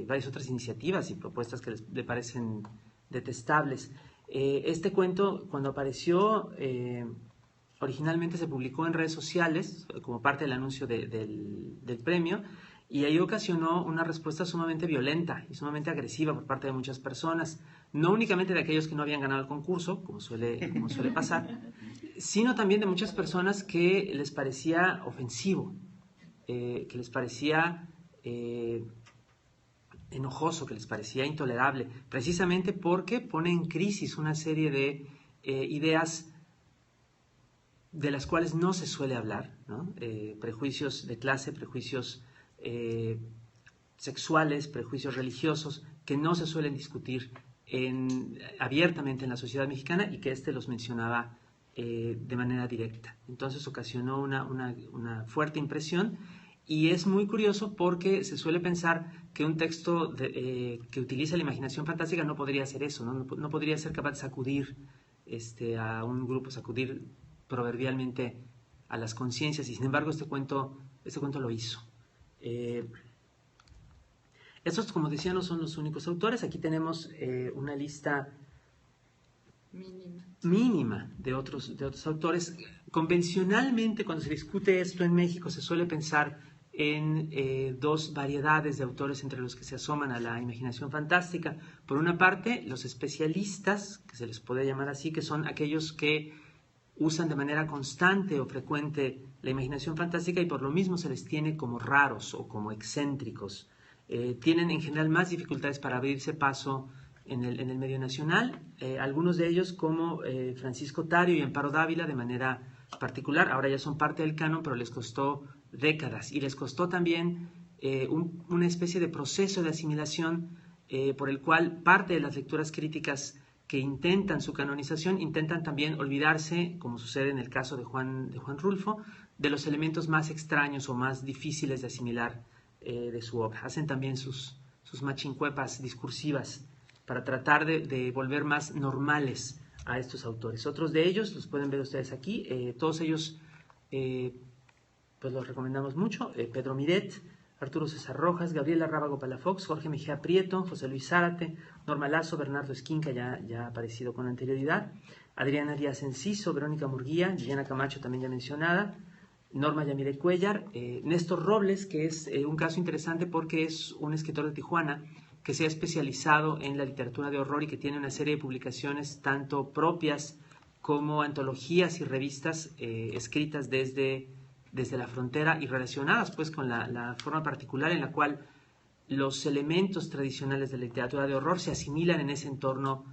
varias otras iniciativas y propuestas que le parecen detestables. Este cuento, cuando apareció, originalmente se publicó en redes sociales como parte del anuncio del premio, y ahí ocasionó una respuesta sumamente violenta y sumamente agresiva por parte de muchas personas, no únicamente de aquellos que no habían ganado el concurso, como suele pasar, sino también de muchas personas que les parecía ofensivo, que les parecía enojoso, que les parecía intolerable, precisamente porque pone en crisis una serie de ideas de las cuales no se suele hablar, ¿no? Prejuicios de clase, prejuicios sexuales, prejuicios religiosos, que no se suelen discutir abiertamente en la sociedad mexicana, y que los mencionaba de manera directa. Entonces ocasionó una fuerte impresión, y es muy curioso porque se suele pensar que un texto que utiliza la imaginación fantástica no podría hacer eso, no podría ser capaz de sacudir a un grupo, sacudir proverbialmente a las conciencias, y sin embargo este cuento lo hizo. Estos, como decía, no son los únicos autores. Aquí tenemos una lista mínima de otros autores. Convencionalmente, cuando se discute esto en México, se suele pensar en dos variedades de autores entre los que se asoman a la imaginación fantástica. Por una parte, los especialistas, que se les puede llamar así, que son aquellos que usan de manera constante o frecuente la imaginación fantástica, y por lo mismo se les tiene como raros o como excéntricos. Tienen en general más dificultades para abrirse paso en el medio nacional. Algunos de ellos, como Francisco Tario y Amparo Dávila, de manera particular, ahora ya son parte del canon, pero les costó décadas, y les costó también una especie de proceso de asimilación por el cual parte de las lecturas críticas que intentan su canonización intentan también olvidarse, como sucede en el caso de Juan Rulfo, de los elementos más extraños o más difíciles de asimilar de su obra. Hacen también sus machincuepas discursivas para tratar de volver más normales a estos autores. Otros de ellos los pueden ver ustedes aquí, todos ellos pues los recomendamos mucho: Pedro Miret, Arturo César Rojas, Gabriela Rábago Palafox, Jorge Mejía Prieto, José Luis Zárate, Norma Lazo, Bernardo Esquinca, ya ha aparecido con anterioridad, Adriana Díaz Enciso, Verónica Murguía, Liliana Camacho, también ya mencionada, Norma Yamire Cuellar, Néstor Robles, que es un caso interesante porque es un escritor de Tijuana que se ha especializado en la literatura de horror y que tiene una serie de publicaciones tanto propias como antologías y revistas escritas desde la frontera y relacionadas pues con la forma particular en la cual los elementos tradicionales de la literatura de horror se asimilan en ese entorno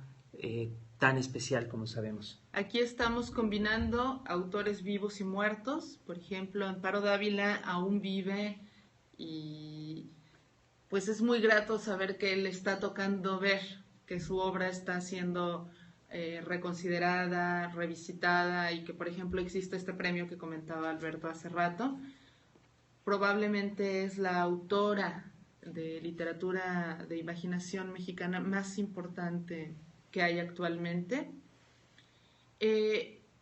tan especial como sabemos. Aquí estamos combinando autores vivos y muertos. Por ejemplo, Amparo Dávila aún vive, y pues es muy grato saber que él está tocando ver que su obra está siendo reconsiderada, revisitada, y que, por ejemplo, existe este premio que comentaba Alberto hace rato. Probablemente es la autora de literatura de imaginación mexicana más importante que hay actualmente.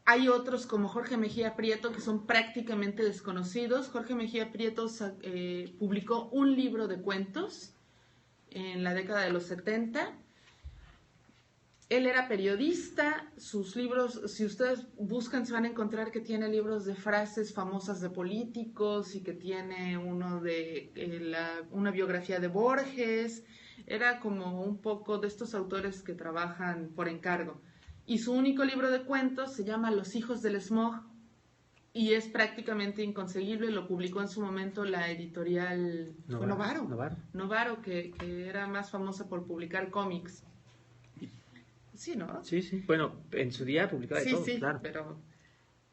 Hay otros como Jorge Mejía Prieto que son prácticamente desconocidos. Jorge Mejía Prieto publicó un libro de cuentos en la década de los 70. Él era periodista. Sus libros, si ustedes buscan, se van a encontrar que tiene libros de frases famosas de políticos, y que tiene uno de una biografía de Borges. Era como un poco de estos autores que trabajan por encargo. Y su único libro de cuentos se llama Los hijos del smog, y es prácticamente inconseguible. Lo publicó en su momento la editorial Novaro, que era más famosa por publicar cómics. Sí, ¿no? Sí. Bueno, en su día publicaba de todo, claro. Pero...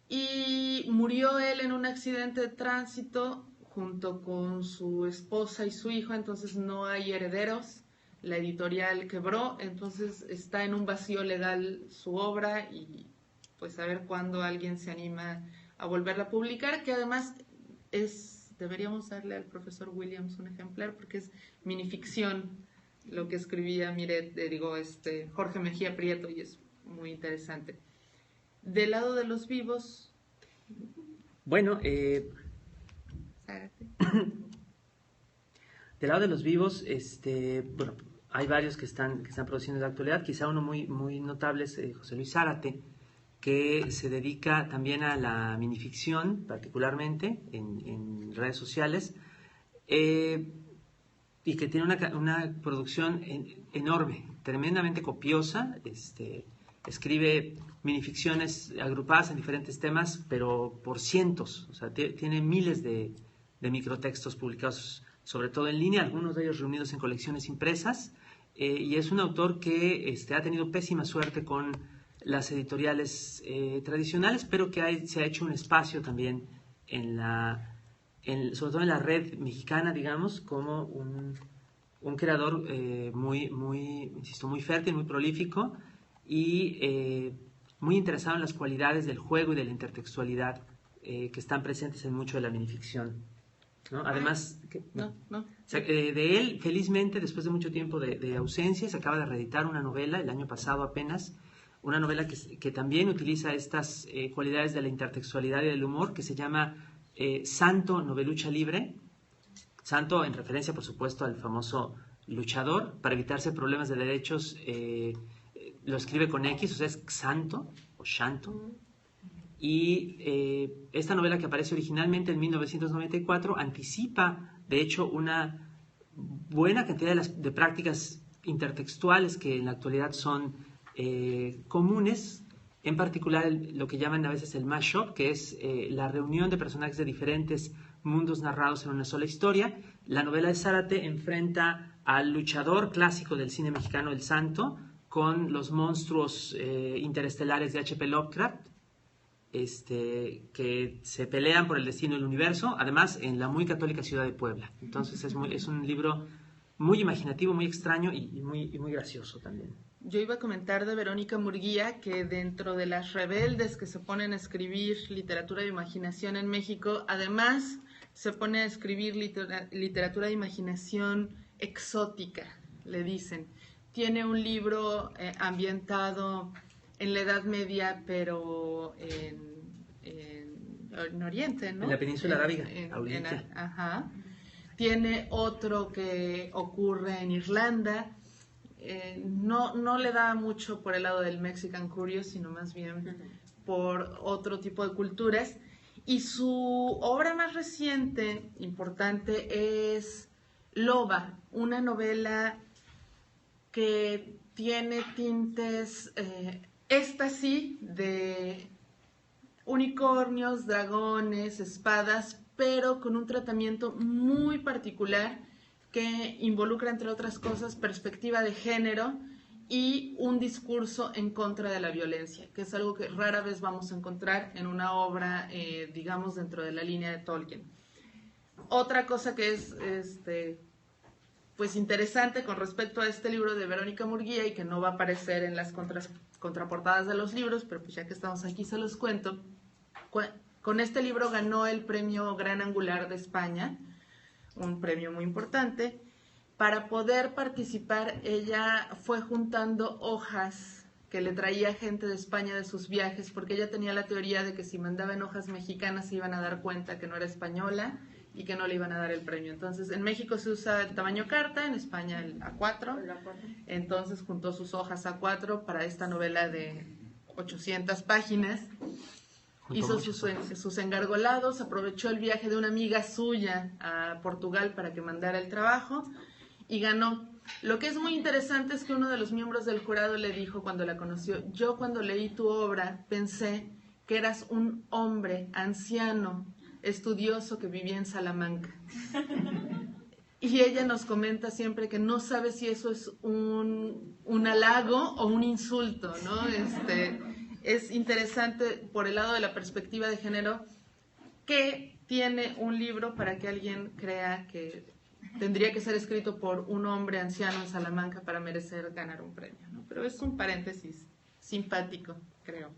Y murió él en un accidente de tránsito junto con su esposa y su hijo, entonces no hay herederos. La editorial quebró, entonces está en un vacío legal su obra, y pues a ver cuándo alguien se anima a volverla a publicar, que además deberíamos darle al profesor Williams un ejemplar, porque es minificción lo que escribía Jorge Mejía Prieto, y es muy interesante. Del lado de los vivos... Bueno, del lado de los vivos, bueno, hay varios que están produciendo en la actualidad. Quizá uno muy, muy notable es José Luis Zárate, que se dedica también a la minificción, particularmente en redes sociales, y que tiene una producción enorme, tremendamente copiosa. Escribe minificciones agrupadas en diferentes temas, pero por cientos. O sea, tiene miles de microtextos publicados sobre todo en línea, algunos de ellos reunidos en colecciones impresas, y es un autor que ha tenido pésima suerte con las editoriales tradicionales, pero que se ha hecho un espacio también sobre todo en la red mexicana, digamos, como un creador insisto, muy fértil, muy prolífico y muy interesado en las cualidades del juego y de la intertextualidad que están presentes en mucho de la minificción, ¿no? Además, No. O sea, de él, felizmente, después de mucho tiempo de ausencia, se acaba de reeditar una novela, el año pasado apenas, una novela que también utiliza estas cualidades de la intertextualidad y del humor, que se llama Santo, Novelucha Libre. Santo en referencia, por supuesto, al famoso luchador. Para evitarse problemas de derechos, lo escribe con X, o sea, es Xanto o Shanto. Y esta novela, que aparece originalmente en 1994, anticipa, de hecho, una buena cantidad de prácticas intertextuales que en la actualidad son comunes, en particular lo que llaman a veces el mashup, que es la reunión de personajes de diferentes mundos narrados en una sola historia. La novela de Zárate enfrenta al luchador clásico del cine mexicano, el Santo, con los monstruos interestelares de H.P. Lovecraft, que se pelean por el destino del universo, además en la muy católica ciudad de Puebla. Entonces es un libro muy imaginativo, muy extraño y muy gracioso también. Yo iba a comentar de Verónica Murguía que dentro de las rebeldes que se ponen a escribir literatura de imaginación en México, además se pone a escribir literatura de imaginación exótica, le dicen. Tiene un libro ambientado en la Edad Media, pero en Oriente, ¿no? En la península arábiga, Ajá. Tiene otro que ocurre en Irlanda. No le da mucho por el lado del Mexican Curious, sino más bien por otro tipo de culturas. Y su obra más reciente, importante, es Loba, una novela que tiene tintes, esta sí, de unicornios, dragones, espadas, pero con un tratamiento muy particular que involucra, entre otras cosas, perspectiva de género y un discurso en contra de la violencia, que es algo que rara vez vamos a encontrar en una obra, digamos, dentro de la línea de Tolkien. Otra cosa que es pues interesante con respecto a este libro de Verónica Murguía y que no va a aparecer en las contraportadas de los libros, pero pues ya que estamos aquí se los cuento. Con este libro ganó el premio Gran Angular de España, un premio muy importante. Para poder participar, ella fue juntando hojas que le traía gente de España de sus viajes, porque ella tenía la teoría de que si mandaban hojas mexicanas se iban a dar cuenta que no era española y que no le iban a dar el premio. Entonces, en México se usa el tamaño carta, en España el A4. Entonces, juntó sus hojas A4 para esta novela de 800 páginas. Hizo sus engargolados, aprovechó el viaje de una amiga suya a Portugal para que mandara el trabajo y ganó. Lo que es muy interesante es que uno de los miembros del jurado le dijo cuando la conoció: yo cuando leí tu obra pensé que eras un hombre anciano, estudioso que vivía en Salamanca. Y ella nos comenta siempre que no sabe si eso es un halago o un insulto, ¿no? Es interesante por el lado de la perspectiva de género que tiene un libro para que alguien crea que tendría que ser escrito por un hombre anciano en Salamanca para merecer ganar un premio, ¿no? Pero es un paréntesis simpático, creo.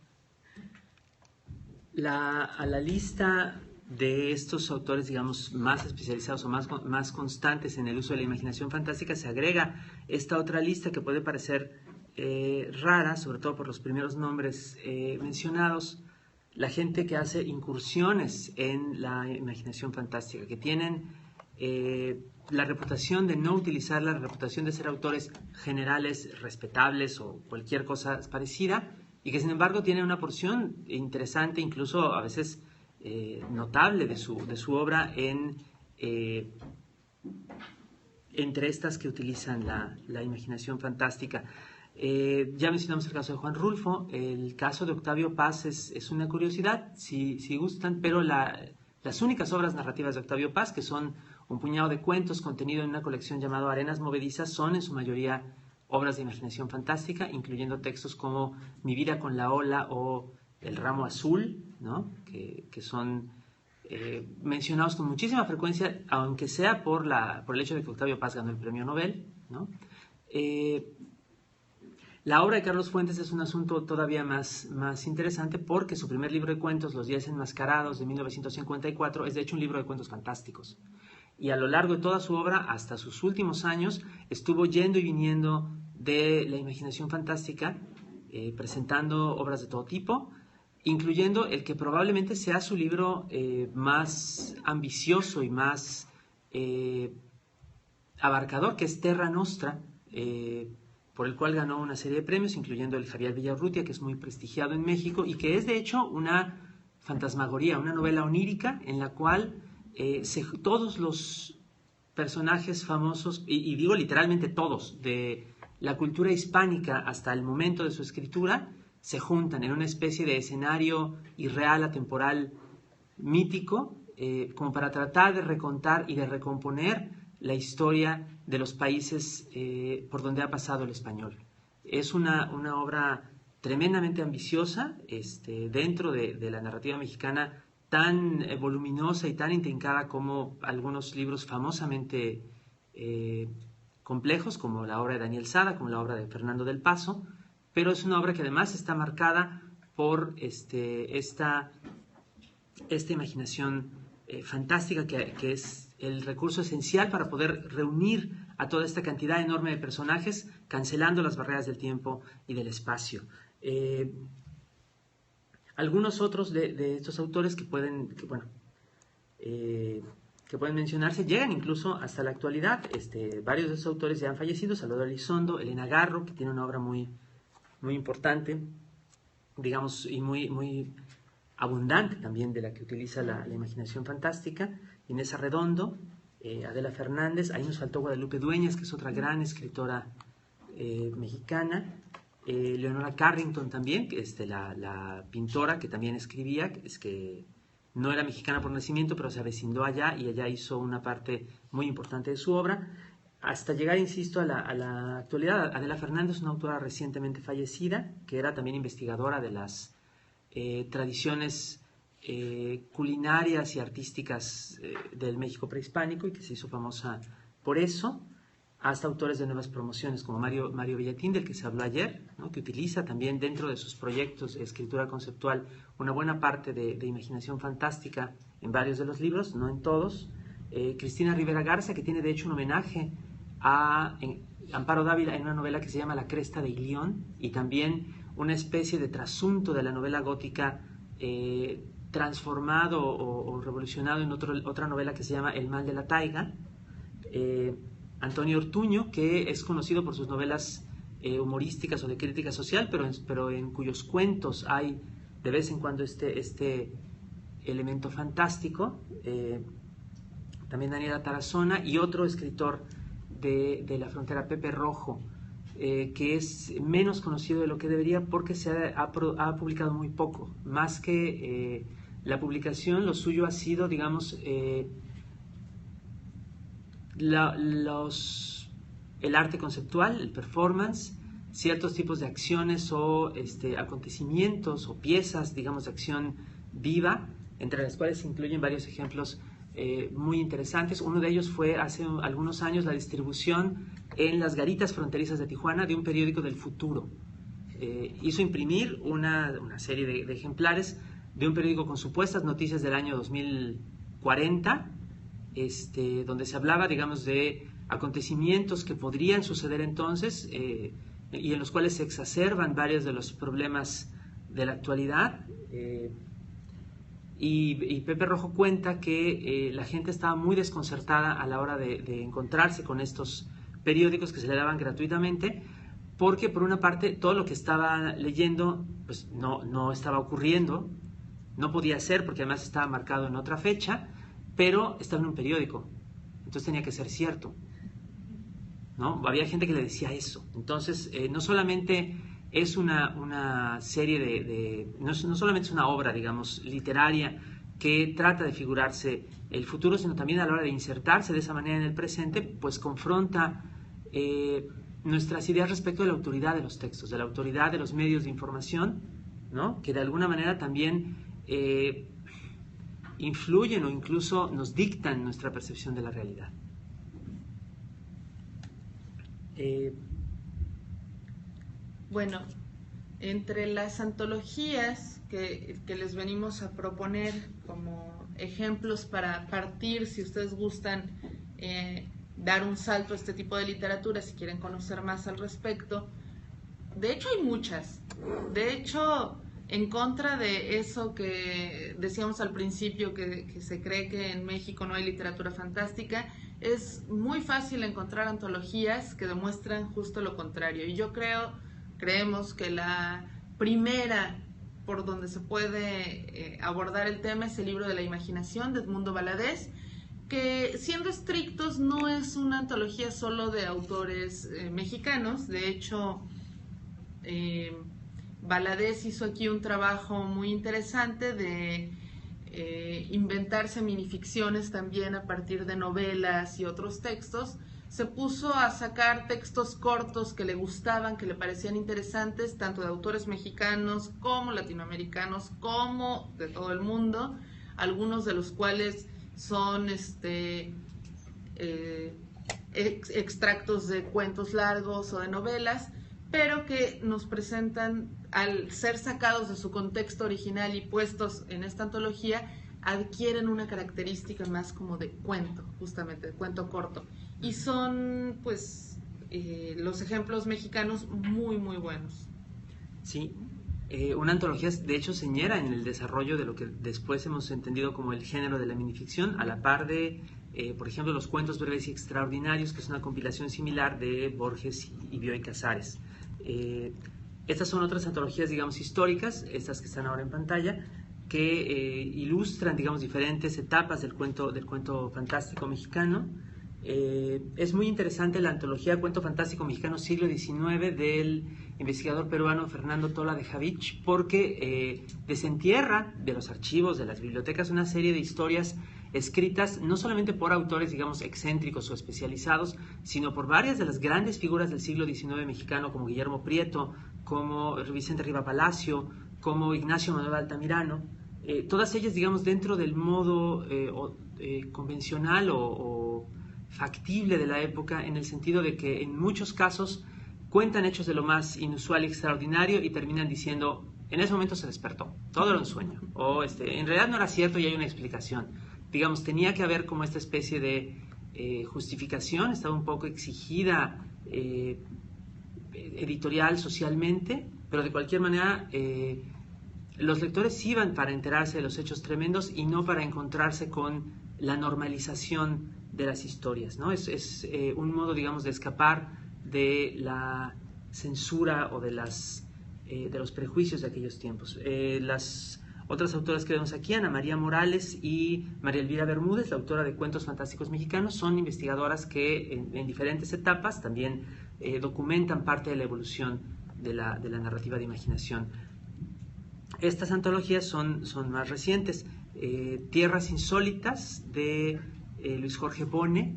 A la lista de estos autores, digamos, más especializados o más constantes en el uso de la imaginación fantástica, se agrega esta otra lista que puede parecer rara, sobre todo por los primeros nombres mencionados, la gente que hace incursiones en la imaginación fantástica, que tienen la reputación de no utilizar la reputación de ser autores generales, respetables o cualquier cosa parecida, y que sin embargo tienen una porción interesante, incluso a veces notable de su obra entre estas que utilizan la imaginación fantástica. Ya mencionamos el caso de Juan Rulfo. El caso de Octavio Paz es una curiosidad, si gustan, pero las únicas obras narrativas de Octavio Paz, que son un puñado de cuentos contenido en una colección llamada Arenas Movedizas. Son en su mayoría obras de imaginación fantástica, incluyendo textos como Mi vida con la ola o El ramo azul, ¿no? que son mencionados con muchísima frecuencia, aunque sea por el hecho de que Octavio Paz ganó el premio Nobel, ¿no? La obra de Carlos Fuentes es un asunto todavía más interesante, porque su primer libro de cuentos, Los días enmascarados, de 1954, es de hecho un libro de cuentos fantásticos. Y a lo largo de toda su obra, hasta sus últimos años, estuvo yendo y viniendo de la imaginación fantástica, presentando obras de todo tipo, incluyendo el que probablemente sea su libro más ambicioso y más abarcador, que es Terra Nostra, por el cual ganó una serie de premios, incluyendo el Javier Villaurrutia, que es muy prestigiado en México, y que es de hecho una fantasmagoría, una novela onírica en la cual todos los personajes famosos, y digo literalmente todos, de la cultura hispánica hasta el momento de su escritura, se juntan en una especie de escenario irreal, atemporal, mítico, como para tratar de recontar y de recomponer la historia de los países por donde ha pasado el español. Es una obra tremendamente ambiciosa, dentro de la narrativa mexicana, tan voluminosa y tan intrincada como algunos libros famosamente complejos, como la obra de Daniel Sada, como la obra de Fernando del Paso, pero es una obra que además está marcada por esta imaginación fantástica que es el recurso esencial para poder reunir a toda esta cantidad enorme de personajes, cancelando las barreras del tiempo y del espacio. Algunos otros de estos autores que pueden mencionarse llegan incluso hasta la actualidad. Varios de estos autores ya han fallecido: Salvador Elizondo, Elena Garro, que tiene una obra muy importante, digamos, y muy abundante también, de la que utiliza la imaginación fantástica. Inés Arredondo, Adela Fernández. Ahí nos faltó Guadalupe Dueñas, que es otra gran escritora mexicana. Leonora Carrington también, que es la pintora que también escribía, que no era mexicana por nacimiento, pero se avecindó allá y allá hizo una parte muy importante de su obra. Hasta llegar, insisto, a la actualidad. Adela Fernández, una autora recientemente fallecida, que era también investigadora de las tradiciones culinarias y artísticas del México prehispánico, y que se hizo famosa por eso, hasta autores de nuevas promociones como Mario Bellatín, del que se habló ayer, ¿no? Que utiliza también dentro de sus proyectos de escritura conceptual una buena parte de imaginación fantástica en varios de los libros, no en todos. Cristina Rivera Garza, que tiene de hecho un homenaje a Amparo Dávila en una novela que se llama La cresta de Ilión, y también una especie de trasunto de la novela gótica transformado o revolucionado en otra novela que se llama El mal de la taiga. Antonio Ortuño, que es conocido por sus novelas humorísticas o de crítica social, pero en cuyos cuentos hay de vez en cuando este elemento fantástico. También Daniela Tarazona, y otro escritor de la frontera, Pepe Rojo, que es menos conocido de lo que debería, porque ha publicado muy poco. Más que la publicación, lo suyo ha sido, digamos, el arte conceptual, el performance, ciertos tipos de acciones o acontecimientos o piezas, digamos, de acción viva, entre las cuales se incluyen varios ejemplos muy interesantes. Uno de ellos fue hace algunos años la distribución en las garitas fronterizas de Tijuana de un periódico del futuro. Hizo imprimir una serie de ejemplares de un periódico con supuestas noticias del año 2040, donde se hablaba, digamos, de acontecimientos que podrían suceder entonces, y en los cuales se exacerban varios de los problemas de la actualidad. Y Pepe Rojo cuenta que la gente estaba muy desconcertada a la hora de encontrarse con estos periódicos que se le daban gratuitamente, porque por una parte todo lo que estaba leyendo pues no estaba ocurriendo, no podía ser, porque además estaba marcado en otra fecha, pero estaba en un periódico, entonces tenía que ser cierto, ¿no? Había gente que le decía eso. Entonces no solamente es una serie no solamente es una obra, digamos, literaria que trata de figurarse el futuro, sino también a la hora de insertarse de esa manera en el presente, pues confronta nuestras ideas respecto de la autoridad de los textos, de la autoridad de los medios de información, ¿no? Que de alguna manera también influyen o incluso nos dictan nuestra percepción de la realidad. Bueno, entre las antologías que les venimos a proponer como ejemplos para partir, si ustedes gustan dar un salto a este tipo de literatura, si quieren conocer más al respecto, de hecho hay muchas. De hecho, en contra de eso que decíamos al principio, que se cree que en México no hay literatura fantástica, es muy fácil encontrar antologías que demuestran justo lo contrario. Y creemos que la primera por donde se puede abordar el tema es el libro de la imaginación de Edmundo Valadez, que siendo estrictos no es una antología solo de autores mexicanos. De hecho, Valadez hizo aquí un trabajo muy interesante de inventarse minificciones también a partir de novelas y otros textos. Se puso a sacar textos cortos que le gustaban, que le parecían interesantes, tanto de autores mexicanos como latinoamericanos, como de todo el mundo, algunos de los cuales son extractos de cuentos largos o de novelas, pero que nos presentan, al ser sacados de su contexto original y puestos en esta antología, adquieren una característica más como de cuento, justamente, de cuento corto. Y son, pues, los ejemplos mexicanos muy, muy buenos. Sí, una antología, de hecho, señera en el desarrollo de lo que después hemos entendido como el género de la minificción, a la par de, por ejemplo, los cuentos breves y extraordinarios, que es una compilación similar de Borges y Bioy Casares. Estas son otras antologías, digamos, históricas, estas que están ahora en pantalla, que ilustran, digamos, diferentes etapas del cuento fantástico mexicano. Es muy interesante la antología Cuento Fantástico Mexicano Siglo XIX del investigador peruano Fernando Tola de Javich, porque desentierra de los archivos, de las bibliotecas, una serie de historias escritas no solamente por autores, digamos, excéntricos o especializados, sino por varias de las grandes figuras del siglo XIX mexicano, como Guillermo Prieto, como Vicente Riva Palacio, como Ignacio Manuel Altamirano, todas ellas, digamos, dentro del modo convencional o factible de la época, en el sentido de que en muchos casos cuentan hechos de lo más inusual y extraordinario y terminan diciendo, en ese momento se despertó, todo era un sueño, o en realidad no era cierto y hay una explicación. Digamos, tenía que haber como esta especie de justificación, estaba un poco exigida editorial, socialmente, pero de cualquier manera los lectores iban para enterarse de los hechos tremendos y no para encontrarse con la normalización de las historias, ¿no? Es un modo, digamos, de escapar de la censura o de los prejuicios de aquellos tiempos. Las otras autoras que vemos aquí, Ana María Morales y María Elvira Bermúdez, la autora de Cuentos Fantásticos Mexicanos, son investigadoras que en diferentes etapas también documentan parte de la evolución de la narrativa de imaginación. Estas antologías son más recientes. Tierras Insólitas de Luis Jorge Bone,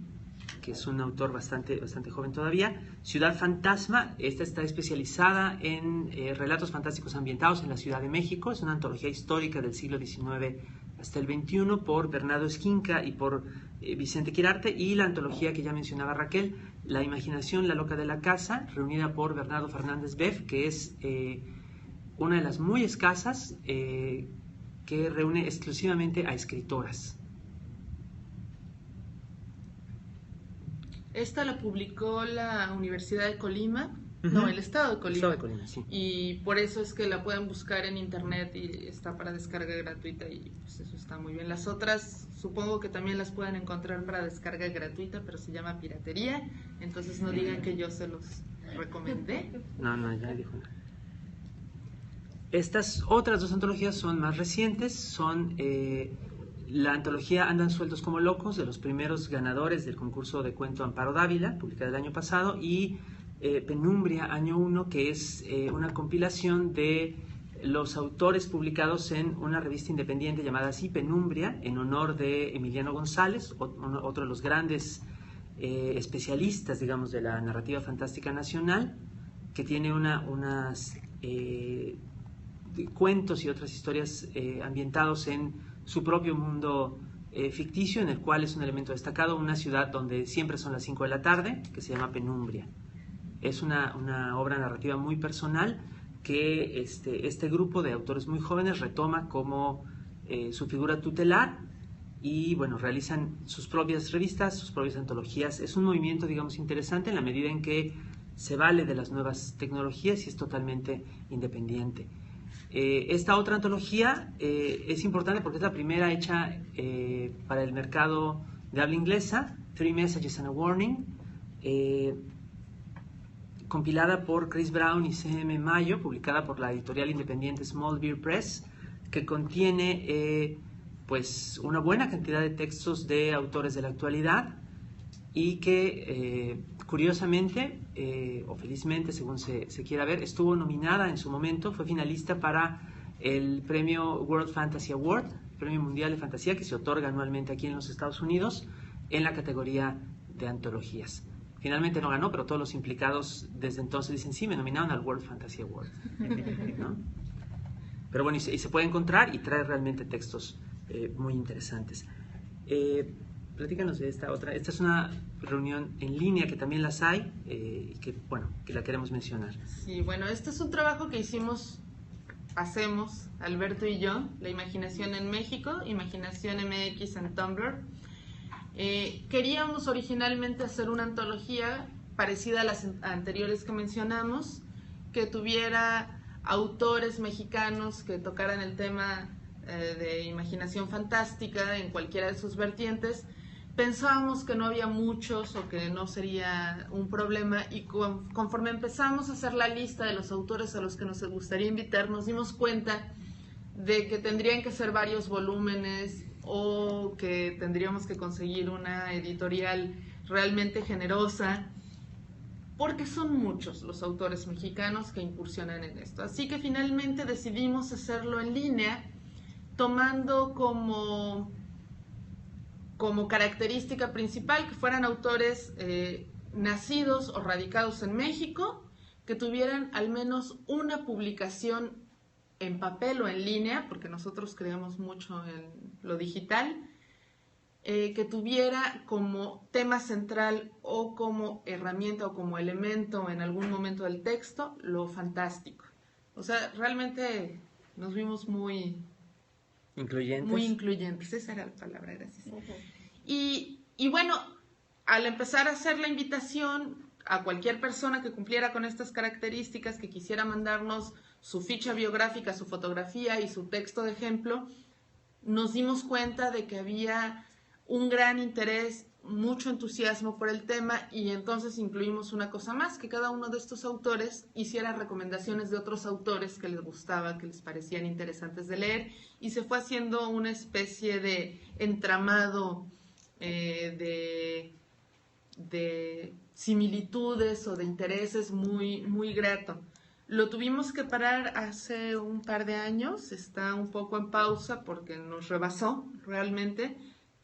que es un autor bastante joven todavía. Ciudad Fantasma, esta está especializada en relatos fantásticos ambientados en la Ciudad de México. Es una antología histórica del siglo XIX hasta el XXI por Bernardo Esquinca y por Vicente Quirarte. Y la antología que ya mencionaba Raquel, La Imaginación, la Loca de la Casa, reunida por Bernardo Fernández Beff, que es una de las muy escasas que reúne exclusivamente a escritoras. Esta la publicó la Universidad de Colima, Uh-huh. no, el Estado de Colima. Estado de Colima, sí. Y por eso es que la pueden buscar en internet y está para descarga gratuita y pues eso está muy bien. Las otras supongo que también las pueden encontrar para descarga gratuita, pero se llama piratería, entonces no digan que yo se los recomendé. No, ya dijo nada. Estas otras dos antologías son más recientes, son la antología Andan Sueltos como Locos, de los primeros ganadores del concurso de cuento Amparo Dávila, publicada el año pasado, y Penumbria, año 1, que es una compilación de los autores publicados en una revista independiente llamada así, Penumbria, en honor de Emiliano González, otro de los grandes especialistas, digamos, de la narrativa fantástica nacional, que tiene unas cuentos y otras historias ambientados en su propio mundo ficticio, en el cual es un elemento destacado una ciudad donde siempre son las 5 de la tarde, que se llama Penumbria. Es una obra narrativa muy personal que este grupo de autores muy jóvenes retoma como su figura tutelar y, bueno, realizan sus propias revistas, sus propias antologías. Es un movimiento, digamos, interesante en la medida en que se vale de las nuevas tecnologías y es totalmente independiente. Esta otra antología es importante porque es la primera hecha para el mercado de habla inglesa, 3 Messages and a Warning, compilada por Chris Brown y C.M. Mayo, publicada por la editorial independiente Small Beer Press, que contiene pues una buena cantidad de textos de autores de la actualidad y que curiosamente o felizmente, según se quiera ver, estuvo nominada en su momento, fue finalista para el premio World Fantasy Award, premio mundial de fantasía que se otorga anualmente aquí en los Estados Unidos en la categoría de antologías. Finalmente no ganó, pero todos los implicados desde entonces dicen, sí, me nominaron al World Fantasy Award, ¿no? Pero bueno, y se puede encontrar y trae realmente textos muy interesantes. Platícanos de esta otra. Esta es una reunión en línea que también las hay y que, bueno, que la queremos mencionar. Sí, bueno, este es un trabajo que hacemos, Alberto y yo, La Imaginación en México, Imaginación MX en Tumblr. Queríamos originalmente hacer una antología parecida a las anteriores que mencionamos, que tuviera autores mexicanos que tocaran el tema de imaginación fantástica en cualquiera de sus vertientes. Pensábamos que no había muchos o que no sería un problema y conforme empezamos a hacer la lista de los autores a los que nos gustaría invitar, nos dimos cuenta de que tendrían que ser varios volúmenes o que tendríamos que conseguir una editorial realmente generosa, porque son muchos los autores mexicanos que incursionan en esto. Así que finalmente decidimos hacerlo en línea, tomando como característica principal que fueran autores nacidos o radicados en México, que tuvieran al menos una publicación en papel o en línea, porque nosotros creemos mucho en lo digital, que tuviera como tema central o como herramienta o como elemento en algún momento del texto lo fantástico. O sea, realmente nos vimos muy incluyentes, esa era la palabra, gracias. Y bueno, al empezar a hacer la invitación a cualquier persona que cumpliera con estas características, que quisiera mandarnos su ficha biográfica, su fotografía y su texto de ejemplo, nos dimos cuenta de que había un gran interés, mucho entusiasmo por el tema, y entonces incluimos una cosa más, que cada uno de estos autores hiciera recomendaciones de otros autores que les gustaba, que les parecían interesantes de leer, y se fue haciendo una especie de entramado de similitudes o de intereses muy, muy grato. Lo tuvimos que parar hace un par de años, está un poco en pausa porque nos rebasó realmente,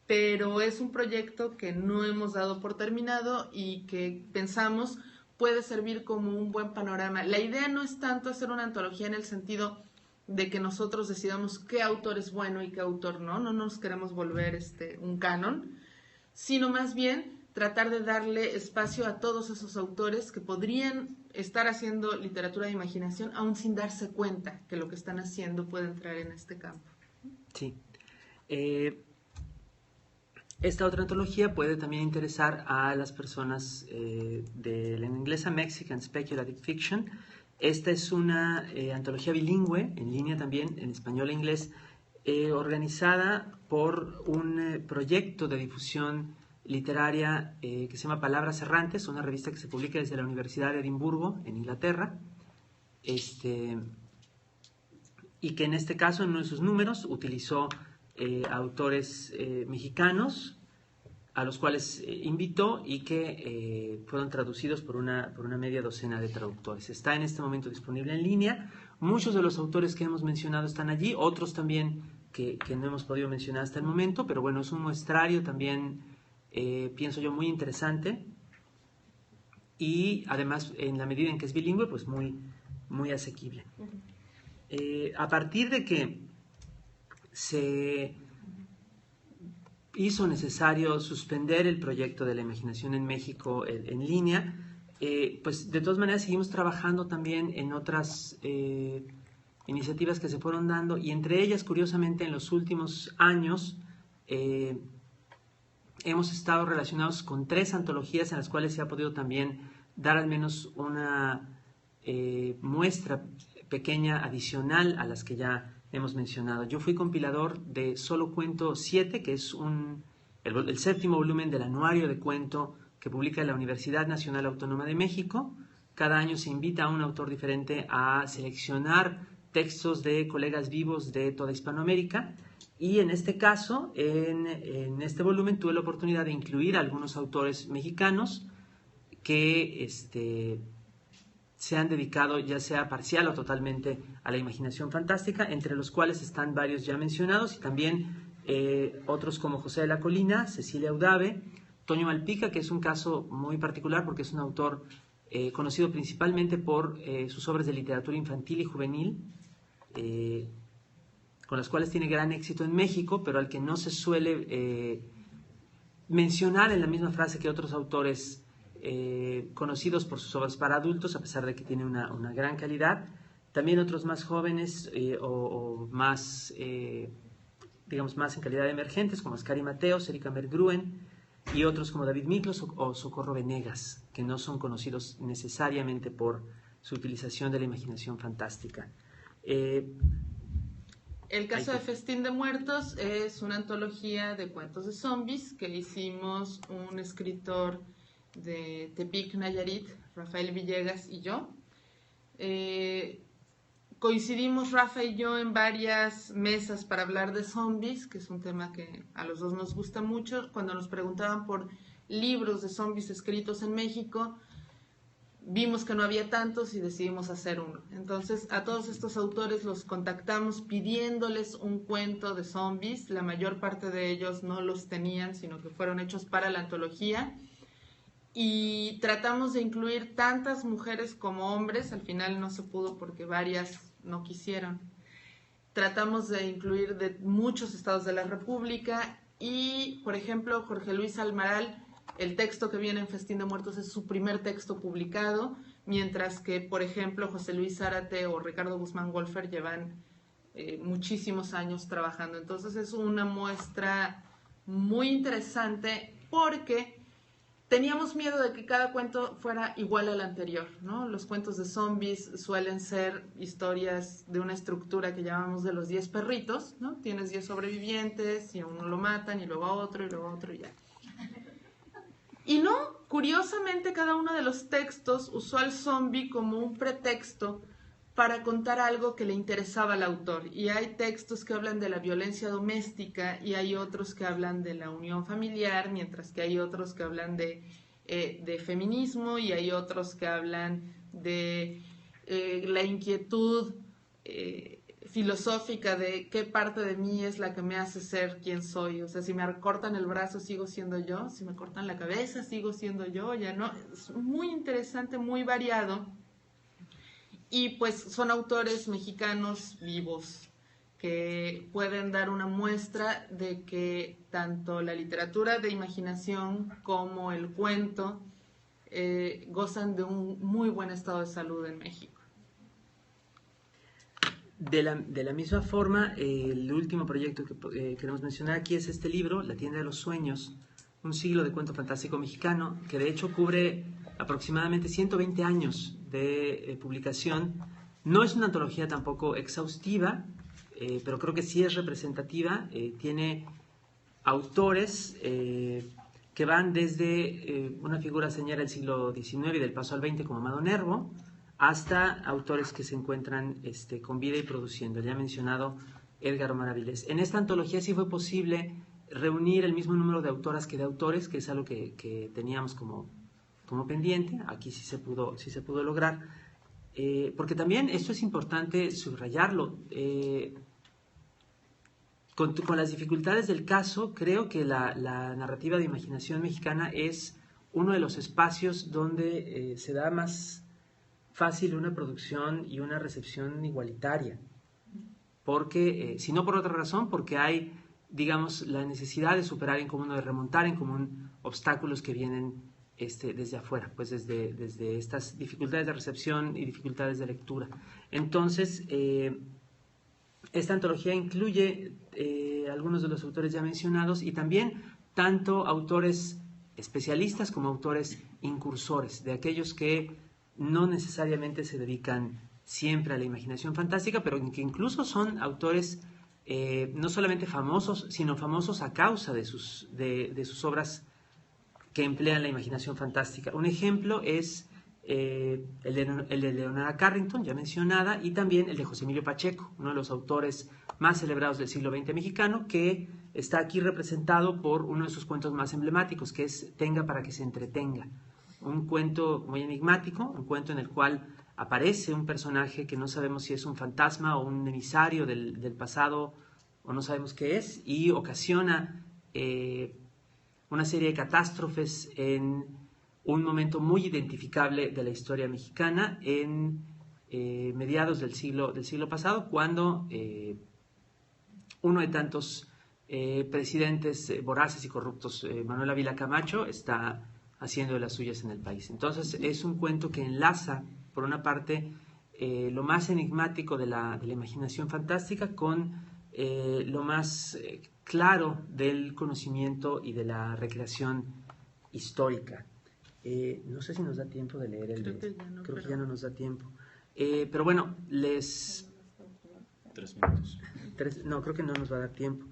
pero es un proyecto que no hemos dado por terminado y que pensamos puede servir como un buen panorama. La idea no es tanto hacer una antología en el sentido de que nosotros decidamos qué autor es bueno y qué autor no nos queremos volver un canon, sino más bien tratar de darle espacio a todos esos autores que podrían estar haciendo literatura de imaginación aún sin darse cuenta que lo que están haciendo puede entrar en este campo. Sí. Esta otra antología puede también interesar a las personas de la inglesa Mexican Speculative Fiction. Esta es una antología bilingüe, en línea también, en español e inglés, organizada por un proyecto de difusión literaria que se llama Palabras Errantes, una revista que se publica desde la Universidad de Edimburgo, en Inglaterra, y que en este caso, en uno de sus números, utilizó autores mexicanos, a los cuales invitó y que fueron traducidos por una media docena de traductores. Está en este momento disponible en línea. Muchos de los autores que hemos mencionado están allí, otros también que no hemos podido mencionar hasta el momento, pero bueno, es un muestrario también, pienso yo, muy interesante y además, en la medida en que es bilingüe, pues muy, muy asequible. A partir de que se hizo necesario suspender el proyecto de la imaginación en México en línea, pues de todas maneras seguimos trabajando también en otras iniciativas que se fueron dando, y entre ellas, curiosamente, en los últimos años hemos estado relacionados con 3 antologías en las cuales se ha podido también dar al menos una muestra pequeña adicional a las que ya hemos mencionado. Yo fui compilador de Solo Cuento 7, que es el 7º volumen del anuario de cuento que publica la Universidad Nacional Autónoma de México. Cada año se invita a un autor diferente a seleccionar textos de colegas vivos de toda Hispanoamérica, y en este caso, en este volumen, tuve la oportunidad de incluir a algunos autores mexicanos que se han dedicado, ya sea parcial o totalmente, a la imaginación fantástica, entre los cuales están varios ya mencionados, y también otros como José de la Colina, Cecilia Udave, Toño Malpica, que es un caso muy particular porque es un autor conocido principalmente por sus obras de literatura infantil y juvenil, con las cuales tiene gran éxito en México, pero al que no se suele mencionar en la misma frase que otros autores conocidos por sus obras para adultos, a pesar de que tiene una gran calidad. También otros más jóvenes o más, digamos, más en calidad de emergentes, como Ascari Mateos, Erika Mergruen, y otros como David Miklos o Socorro Venegas, que no son conocidos necesariamente por su utilización de la imaginación fantástica. El caso de Festín de Muertos es una antología de cuentos de zombies que hicimos un escritor de Tepic, Nayarit, Rafael Villegas, y yo. Coincidimos Rafa y yo en varias mesas para hablar de zombies, que es un tema que a los dos nos gusta mucho. Cuando nos preguntaban por libros de zombies escritos en México, vimos que no había tantos y decidimos hacer uno. Entonces, a todos estos autores los contactamos pidiéndoles un cuento de zombies. La mayor parte de ellos no los tenían, sino que fueron hechos para la antología. Y tratamos de incluir tantas mujeres como hombres. Al final no se pudo porque varias no quisieron. Tratamos de incluir de muchos estados de la República. Y, por ejemplo, Jorge Luis Almaral, el texto que viene en Festín de Muertos es su primer texto publicado, mientras que, por ejemplo, José Luis Zárate o Ricardo Guzmán Wolfer llevan muchísimos años trabajando. Entonces es una muestra muy interesante porque teníamos miedo de que cada cuento fuera igual al anterior, ¿no? Los cuentos de zombies suelen ser historias de una estructura que llamamos de los 10 perritos, ¿no? Tienes 10 sobrevivientes y a uno lo matan y luego a otro y luego a otro y ya. Y no, curiosamente cada uno de los textos usó al zombie como un pretexto para contar algo que le interesaba al autor. Y hay textos que hablan de la violencia doméstica y hay otros que hablan de la unión familiar, mientras que hay otros que hablan de feminismo y hay otros que hablan de la inquietud filosófica de qué parte de mí es la que me hace ser quien soy. O sea, si me cortan el brazo sigo siendo yo, si me cortan la cabeza sigo siendo yo, ya no. Es muy interesante, muy variado, y pues son autores mexicanos vivos que pueden dar una muestra de que tanto la literatura de imaginación como el cuento gozan de un muy buen estado de salud en México. De la misma forma, el último proyecto que queremos mencionar aquí es este libro, La Tienda de los Sueños, un siglo de cuento fantástico mexicano, que de hecho cubre aproximadamente 120 años de publicación. No es una antología tampoco exhaustiva, pero creo que sí es representativa. Tiene autores que van desde una figura señera del siglo XIX y del paso al XX como Amado Nervo, hasta autores que se encuentran con vida y produciendo. Ya he mencionado Edgar Omar Avilés. En esta antología sí fue posible reunir el mismo número de autoras que de autores, que es algo que teníamos como pendiente. Aquí sí se pudo lograr. porque también esto es importante subrayarlo. Con las dificultades del caso, creo que la narrativa de imaginación mexicana es uno de los espacios donde se da más fácil una producción y una recepción igualitaria. Porque, si no por otra razón, porque hay, digamos, la necesidad de superar en común o de remontar en común obstáculos que vienen desde afuera, pues desde estas dificultades de recepción y dificultades de lectura. Entonces, esta antología incluye algunos de los autores ya mencionados y también tanto autores especialistas como autores incursores, de aquellos que no necesariamente se dedican siempre a la imaginación fantástica, pero que incluso son autores no solamente famosos, sino famosos a causa de sus obras que emplean la imaginación fantástica. Un ejemplo es el de Leonora Carrington, ya mencionada, y también el de José Emilio Pacheco, uno de los autores más celebrados del siglo XX mexicano, que está aquí representado por uno de sus cuentos más emblemáticos, que es Tenga para que se entretenga. Un cuento muy enigmático, un cuento en el cual aparece un personaje que no sabemos si es un fantasma o un emisario del pasado, o no sabemos qué es, y ocasiona una serie de catástrofes en un momento muy identificable de la historia mexicana en mediados del siglo pasado, cuando uno de tantos presidentes voraces y corruptos, Manuel Ávila Camacho, está haciendo de las suyas en el país. Entonces es un cuento que enlaza, por una parte, lo más enigmático de la imaginación fantástica con lo más claro del conocimiento y de la recreación histórica. No sé si nos da tiempo de leer creo que ya no nos da tiempo. Pero bueno, 3 minutos. No, creo que no nos va a dar tiempo.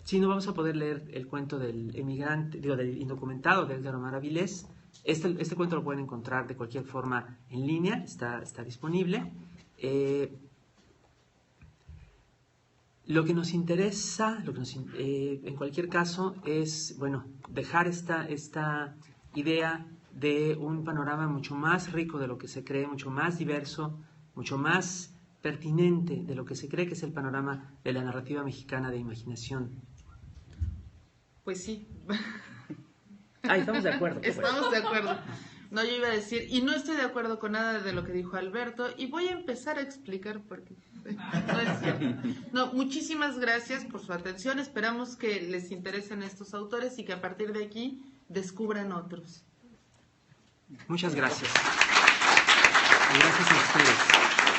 Si no, vamos a poder leer el cuento del emigrante, del indocumentado de Edgar Omar Avilés. Este cuento lo pueden encontrar de cualquier forma en línea, está disponible. Lo que nos interesa, en cualquier caso, es, bueno, dejar esta idea de un panorama mucho más rico de lo que se cree, mucho más diverso, mucho más pertinente de lo que se cree que es el panorama de la narrativa mexicana de imaginación. Pues sí. Estamos de acuerdo. Estamos de acuerdo. No, yo iba a decir, y no estoy de acuerdo con nada de lo que dijo Alberto, y voy a empezar a explicar por qué. No es cierto. No, muchísimas gracias por su atención. Esperamos que les interesen estos autores y que a partir de aquí descubran otros. Muchas gracias. Y gracias a ustedes.